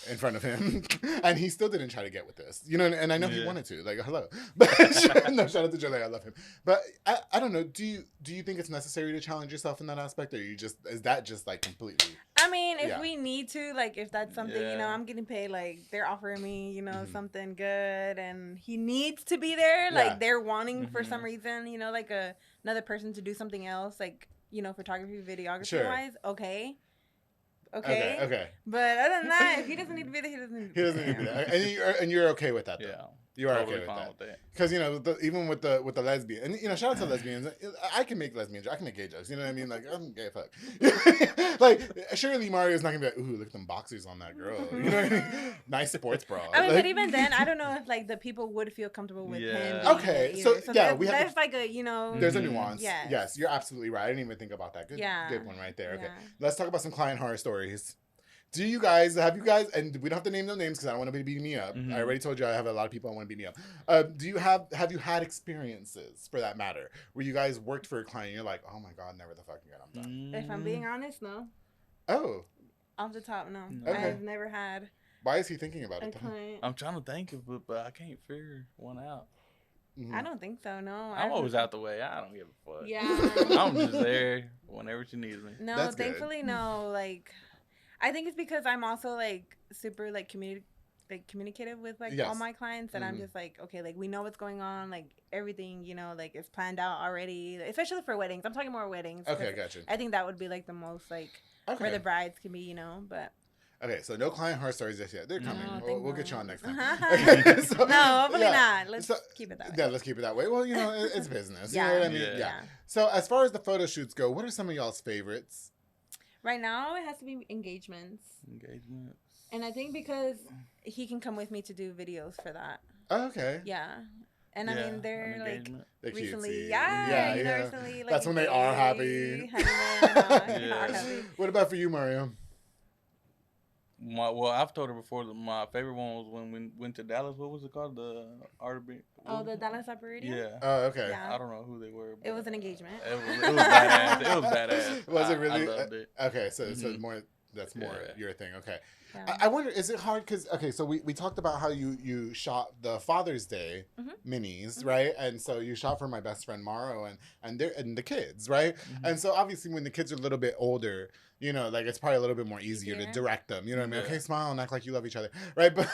in front of him, and he still didn't try to get with this, and I know he wanted to, like, hello, but no, shout out to Jolie, I love him, but I don't know, do you think it's necessary to challenge yourself in that aspect, or is that just like completely? I mean, if we need to, like, if that's something, I'm getting paid, like, they're offering me, something good, and he needs to be there, like, they're wanting for some reason, like another person to do something else, like, photography, videography wise, okay. Okay. But other than that, if he doesn't need to be there, he doesn't need to be there. And you're okay with that, though? Yeah. You are totally okay with that. Because, even with the lesbian, and, shout out to lesbians. I can make lesbian jokes. I can make gay jokes. You know what I mean? Like, I'm gay, fuck. Like, surely Mario's not going to be like, ooh, look at them boxers on that girl. You know what I mean? Nice sports bra. I mean, but even then, I don't know if, like, the people would feel comfortable with him. Okay. So there's like a, There's a nuance. Yes, you're absolutely right. I didn't even think about that. Good one right there. Okay. Let's talk about some client horror stories. Have you guys, and we don't have to name no names because I don't want anybody beating me up. I already told you I have a lot of people I want to beat me up. Have you had experiences, for that matter, where you guys worked for a client and you're like, oh my God, never the fucking God, I'm done? If I'm being honest, no. Oh. Off the top, no. Okay. I've never had. Why is he thinking about it? I'm trying to think of it, but I can't figure one out. I don't think so, no. I'm always out the way. I don't give a fuck. Yeah. I'm just there whenever she needs me. No, that's thankfully, good. No. Like, I think it's because I'm also, like, super, like, communicative with, like, all my clients. And I'm just, like, okay, like, we know what's going on. Like, everything, like, is planned out already. Especially for weddings. I'm talking more weddings. Okay, gotcha. I think that would be, like, the most, like, where the brides can be, but... Okay, so no client horror stories just yet. They're coming. We'll get you on next time. So, no, hopefully not. Let's keep it that way. Yeah, let's keep it that way. Well, it's business. You know what I mean? Yeah. So as far as the photo shoots go, what are some of y'all's favorites? Right now, it has to be engagements. And I think because he can come with me to do videos for that. Oh, okay. Yeah. And I mean, they're like they're recently, yeah. recently, like, that's when they are happy. What about for you, Mario? I've told her before that my favorite one was when we went to Dallas. What was it called? The Dallas Arboretum? Yeah. Oh, okay. Yeah. I don't know who they were. It was an engagement. It was badass. It was badass. Was it really? I loved it. Okay, so more. That's more your thing. Okay. Yeah. I wonder, is it hard? Because, so we talked about how you shot the Father's Day minis, right? And so you shot for my best friend Maro and the kids, right? And so obviously when the kids are a little bit older, like it's probably a little bit more easier to direct them. You know what I mean? Okay, smile and act like you love each other, right? But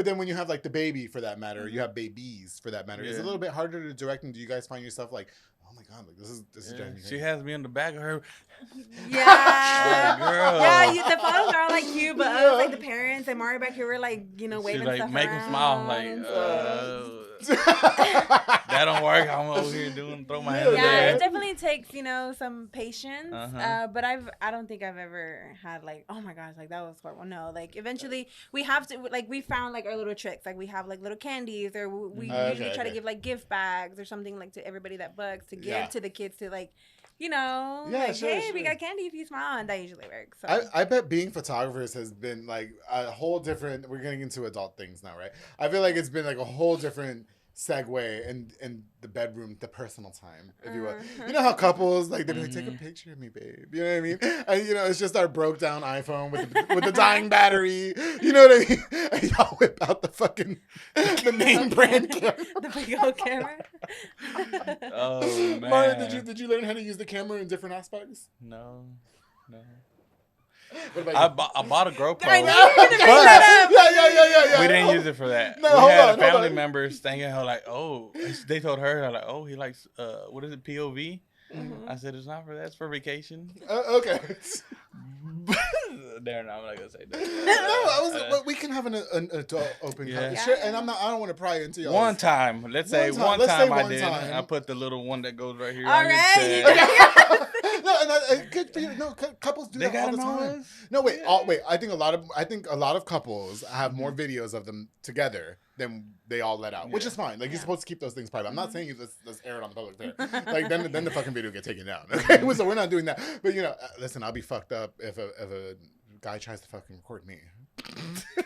then when you have like the baby for that matter, you have babies for that matter, it's a little bit harder to direct. And do you guys find yourself like, oh my God, like this is driving me crazy. She has me in the back of her. Yeah. Girl. Yeah, the photos are all like cute, but us, like the parents and Mario back here were like, waving like, stuff make around. Them smile. Like, that don't work. I'm over here throw my hands it definitely takes, some patience. But I don't think I've ever had like, oh my gosh, like that was horrible. No, like eventually we have to, like we found like our little tricks. Like we have like little candies, or we usually try to give like gift bags or something like to everybody that books to give to the kids to like, hey, we got candy if you smile, and that usually works. So. I bet being photographers has been like a whole different, we're getting into adult things now, right? I feel like it's been like a whole different segue in the bedroom, the personal time, if you will. You know how couples, like, they'd be like, take a picture of me, babe. You know what I mean? And, it's just our broke down iPhone with the dying battery. You know what I mean? And y'all whip out the name brand camera. The big old camera. Oh, man. Mario, did you learn how to use the camera in different aspects? No. I bought a GoPro. I know. Yeah. We didn't use it for that. No, we had family members thinking her like, oh, they told her like, oh, he likes what is it, POV? I said it's not for that. It's for vacation. Okay. There, no, I'm not gonna say that. I was like, well, we can have an adult open conversation, and I don't want to pry into y'all. One time I did. I put the little one that goes right here. All right. No, and good for you. No, couples do that all the time. No, wait, wait. I think a lot of couples have more videos of them together than they all let out, which is fine. Like you're supposed to keep those things private. I'm not saying let's air it on the public there. Like then the fucking video get taken down. Okay, so we're not doing that. But listen, I'll be fucked up if a guy tries to fucking record me.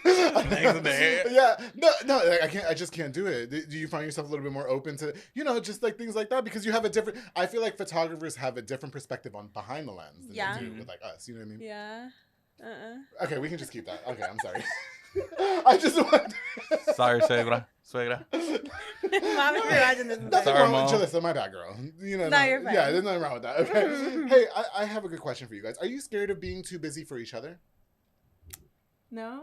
Yeah, no, I just can't do it. Do you find yourself a little bit more open to, just like things like that, because you have I feel like photographers have a different perspective on behind the lens than they do with like us. You know what I mean? Yeah. Okay, we can just keep that. Okay, I'm sorry. I just want. Sorry, suegra. Mom, if you're watching this, nothing wrong with Julissa, my bad, girl. You're fine. Yeah, there's nothing wrong with that. Okay. Hey, I have a good question for you guys. Are you scared of being too busy for each other? No.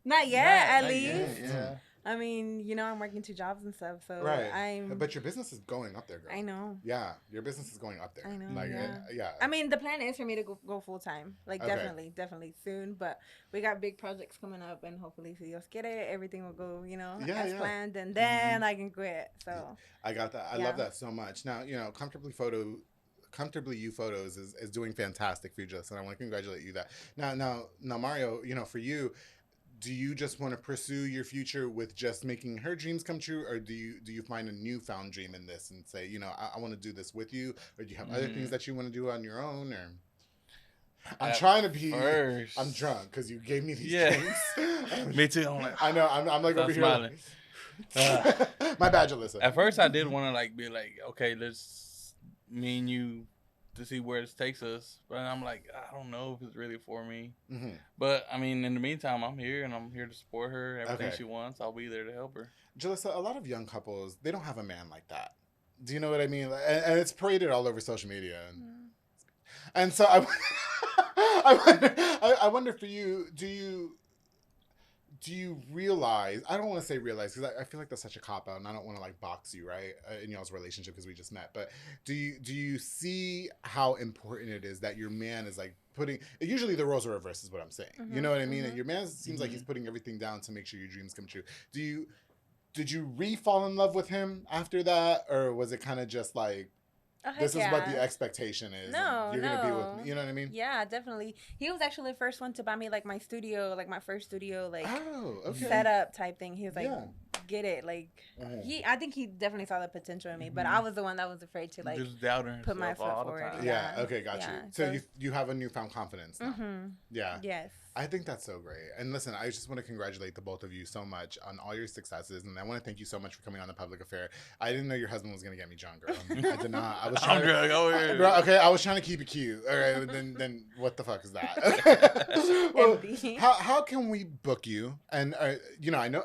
Not yet, at least. Yeah. I mean, I'm working 2 jobs and stuff, so right. But your business is going up there, girl. I know. Yeah, your business is going up there. I know. Like, yeah. I mean, the plan is for me to go full time. Like, definitely soon. But we got big projects coming up, and hopefully, if Dios quiere, everything will go, as planned, and then I can quit. So I got that. I love that so much. Now, Comfortably You Photos is doing fantastic for you, Justin. I want to congratulate you that. Now, Mario, for you, do you just want to pursue your future with just making her dreams come true, or do you find a newfound dream in this and say, I want to do this with you, or do you have other things that you want to do on your own? Or I'm trying to be. First. I'm drunk because you gave me these drinks. Me too. I know. I'm like over smiling. Here. My bad, Julissa. At first, I did want to be like, okay, let's me and you to see where this takes us, but I'm like, I don't know if it's really for me. Mm-hmm. But I mean, in the meantime, I'm here and I'm here to support her. Everything she wants, I'll be there to help her. Julissa, a lot of young couples, they don't have a man like that. Do you know what I mean? And it's paraded all over social media. And so I wonder for you, do you realize, I don't want to say realize, because I feel like that's such a cop-out, and I don't want to box you, right, in y'all's relationship because we just met, but do you see how important it is that your man is putting, usually the roles are reversed is what I'm saying, you know what I mean? And your man seems like he's putting everything down to make sure your dreams come true. Did you re-fall in love with him after that, or was it kind of just this is what the expectation is? No, you're going to be with me. You know what I mean? Yeah, definitely. He was actually the first one to buy me my studio, my first studio, okay. setup type thing. He was get it. I think he definitely saw the potential in me, but I was the one that was afraid to just doubting put my foot forward. Yeah. Okay, got you. So you have a newfound confidence now. Yeah. Yes. I think that's so great. And listen, I just want to congratulate the both of you so much on all your successes. And I want to thank you so much for coming on The Public Affair. I didn't know your husband was going to get me drunk, girl. I did not. I was trying girl, okay, I was trying to keep it cute. All right, then what the fuck is that? Well, how can we book you? And, I know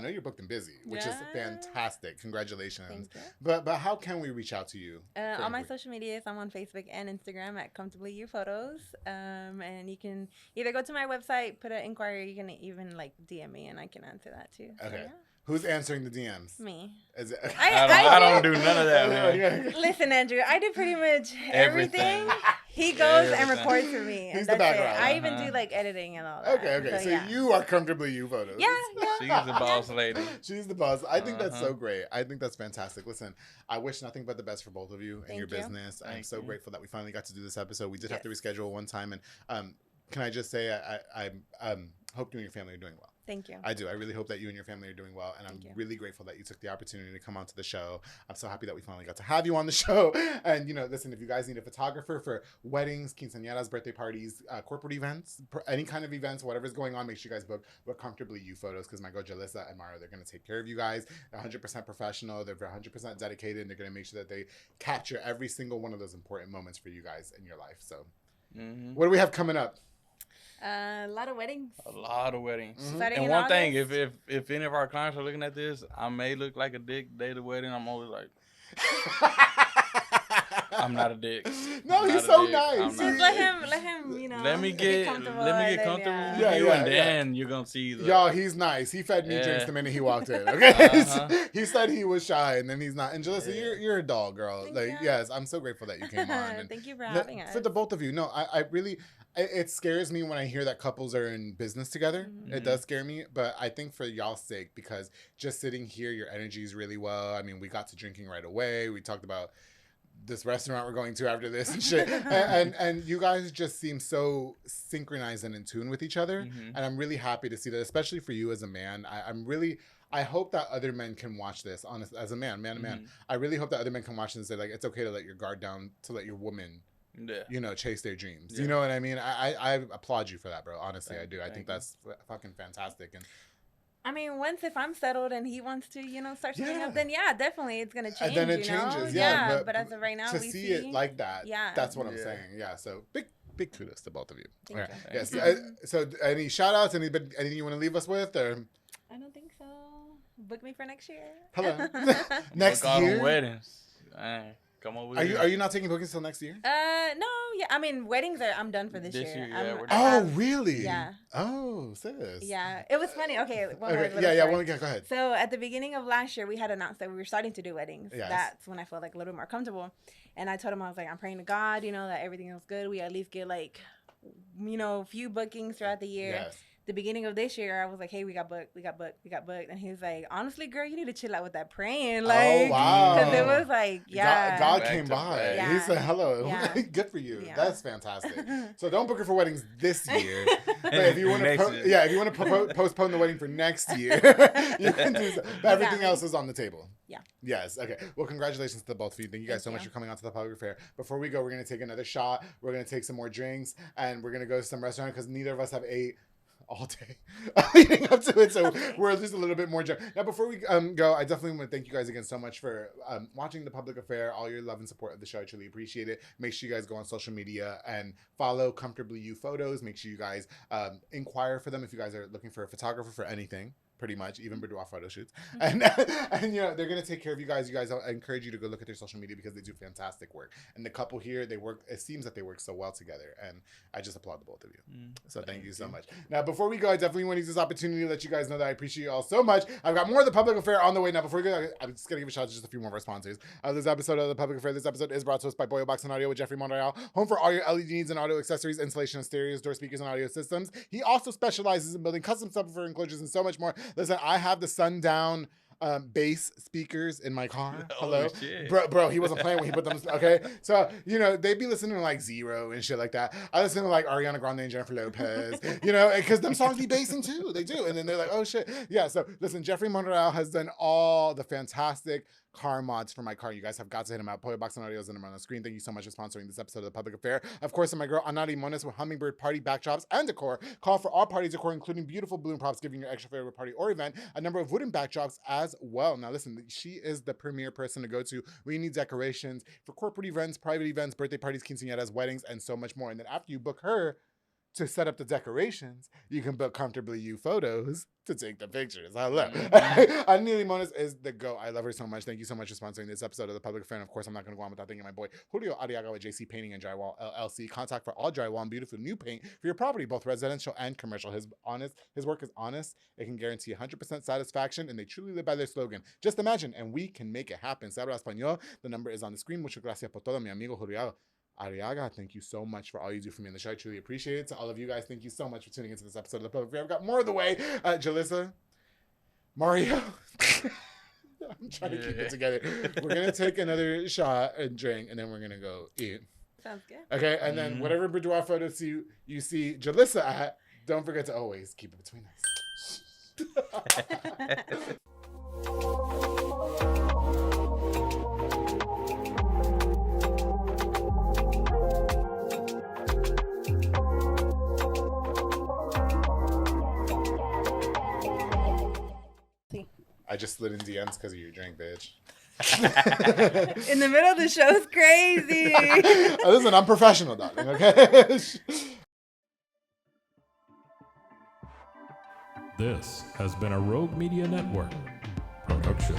you're booked and busy, which is fantastic. Congratulations. Thank you. But how can we reach out to you? On my social medias, I'm on Facebook and Instagram at Comfortably You Photos. And you can either go to my website, put an inquiry. You can even DM me, and I can answer that too. Okay. So, who's answering the DMs? Me. Is it? I don't do none of that, man. Listen, Andrew, I do pretty much everything. He goes and records for me. He's the background. I even do editing and all that. Okay. So you are Comfortably You Photos. Yeah. She's the boss lady. She's the boss. I think that's so great. I think that's fantastic. Listen, I wish nothing but the best for both of you and your business. I'm so grateful that we finally got to do this episode. We did have to reschedule one time, and can I just say I hope you and your family are doing well. Thank you. I do. I really hope that you and your family are doing well, and I'm really grateful that you took the opportunity to come onto the show. I'm so happy that we finally got to have you on the show. And, listen, if you guys need a photographer for weddings, quinceañeras, birthday parties, corporate events, any kind of events, whatever's going on, make sure you guys book Comfortably You Photos, because my girl Julissa and Mario, they're going to take care of you guys. They're 100% professional. They're 100% dedicated, and they're going to make sure that they capture every single one of those important moments for you guys in your life. So what do we have coming up? A lot of weddings. Mm-hmm. And one thing, if any of our clients are looking at this, I may look like a dick day of the wedding. I'm always like, I'm not a dick. No, he's so nice. Just let him, Let me get comfortable with you, and then you're gonna see. Y'all, he's nice. He fed me drinks the minute he walked in. Okay, he said he was shy, and then he's not. And Julissa, you're a doll, girl. Yes, I'm so grateful that you came on. And thank you for having us. For the both of you, no, I really. It scares me when I hear that couples are in business together. Mm-hmm. It does scare me, but I think for y'all's sake, because just sitting here, your energy is really well. I mean, we got to drinking right away. We talked about this restaurant we're going to after this and shit. and you guys just seem so synchronized and in tune with each other. And I'm really happy to see that, especially for you as a man. I hope that other men can watch this, honestly, as a man. I really hope that other men can watch this and say, like, it's okay to let your guard down, to let your woman, chase their dreams. You know what I mean? I applaud you for that, bro. Honestly, I do. I think that's fucking fantastic. And I mean, if I'm settled and he wants to, start something up, then definitely it's gonna change. And then it changes, yeah. But as of right now, to see it like that, that's what I'm saying. Yeah. So big kudos to both of you. Thank you. Yes. So any shout outs? Anything you want to leave us with? Or I don't think so. Book me for next year. Hello. Next year. Weddings. Come over. Are you not taking bookings till next year? No. Yeah. I mean, weddings I'm done for this year. Really? Yeah. Oh, sis. Yeah. It was funny. Okay. Go ahead. So at the beginning of last year, we had announced that we were starting to do weddings. Yes. That's when I felt like a little bit more comfortable. And I told him, I was like, I'm praying to God, that everything was good. We at least get like, a few bookings throughout the year. Yes. The beginning of this year, I was like, hey, we got booked. And he was like, honestly, girl, you need to chill out with that praying. Like, oh, wow. Because it was like, God came by. Yeah. He said, hello. Yeah. Good for you. Yeah. That's fantastic. So don't book her for weddings this year. But if you want to postpone the wedding for next year, you can do so. But everything else is on the table. Yeah. Yes. Okay. Well, congratulations to the both of you. Thank you guys so much for coming out to the public affair. Before we go, we're going to take another shot. We're going to take some more drinks. And we're going to go to some restaurant because neither of us have ate all day leading up to it, so we're just a little bit more drunk. Now, before we go, I definitely want to thank you guys again so much for watching the public affair, all your love and support of the show. I truly appreciate it. Make sure you guys go on social media and follow Comfortably You Photos. Make sure you guys inquire for them if you guys are looking for a photographer for anything. Pretty much, even boudoir photo shoots, and they're gonna take care of you guys. I encourage you to go look at their social media because they do fantastic work. And the couple here, they work. It seems that they work so well together, and I just applaud the both of you. So thank you so much. Now, before we go, I definitely want to use this opportunity to let you guys know that I appreciate you all so much. I've got more of the public affair on the way. Now, before we go, I'm just gonna give a shout out to just a few more of our sponsors. This episode of the public affair. This episode is brought to us by Boyo Box and Audio with Jeffrey Monreal, home for all your LED needs and audio accessories, installation of stereos, door speakers, and audio systems. He also specializes in building custom subwoofer enclosures and so much more. Listen, I have the sundown bass speakers in my car. Hello, bro. He wasn't playing when he put them. Okay, so they'd be listening to like Zero and shit like that. I listen to like Ariana Grande and Jennifer Lopez. Because them songs be bassing too. They do, and then they're like, oh shit, yeah. So listen, Jeffrey Monreal has done all the fantastic car mods for my car. You guys have got to hit him out. Pollo Box and Audio is in on the screen. Thank you so much for sponsoring this episode of the public affair. Of course, and my girl Anari Mones with Hummingbird Party backdrops and decor. Call for all party decor, including beautiful balloon props, giving your extra favorite party or event a number of wooden backdrops as well. Now, listen, she is the premier person to go to when you need decorations for corporate events, private events, birthday parties, quinceañeras, weddings, and so much more. And then after you book her to set up the decorations, you can book Comfortably You Photos to take the pictures. Hello. Anili Mones is the go. I love her so much. Thank you so much for sponsoring this episode of the public affair. And of course, I'm not going to go on without thanking my boy Julio Ariaga with JC Painting and Drywall LLC. Contact for all drywall and beautiful new paint for your property, both residential and commercial. His work is honest. It can guarantee 100% satisfaction, and they truly live by their slogan. Just imagine, and we can make it happen. Se habla español. The number is on the screen. Muchas gracias por todo, mi amigo Julio Ariaga. Thank you so much for all you do for me in the show. I truly appreciate it. To all of you guys, thank you so much for tuning into this episode of the public affair. I've got more of the way. Julissa, Mario. I'm trying to keep it together. We're going to take another shot and drink, and then we're going to go eat. Sounds good. Okay, and then whatever boudoir photos you see Julissa at, don't forget to always keep it between us. I just slid in DMs because of your drink, bitch. In the middle of the show is crazy. Listen, I'm professional, darling, okay? This has been a Rogue Media Network production.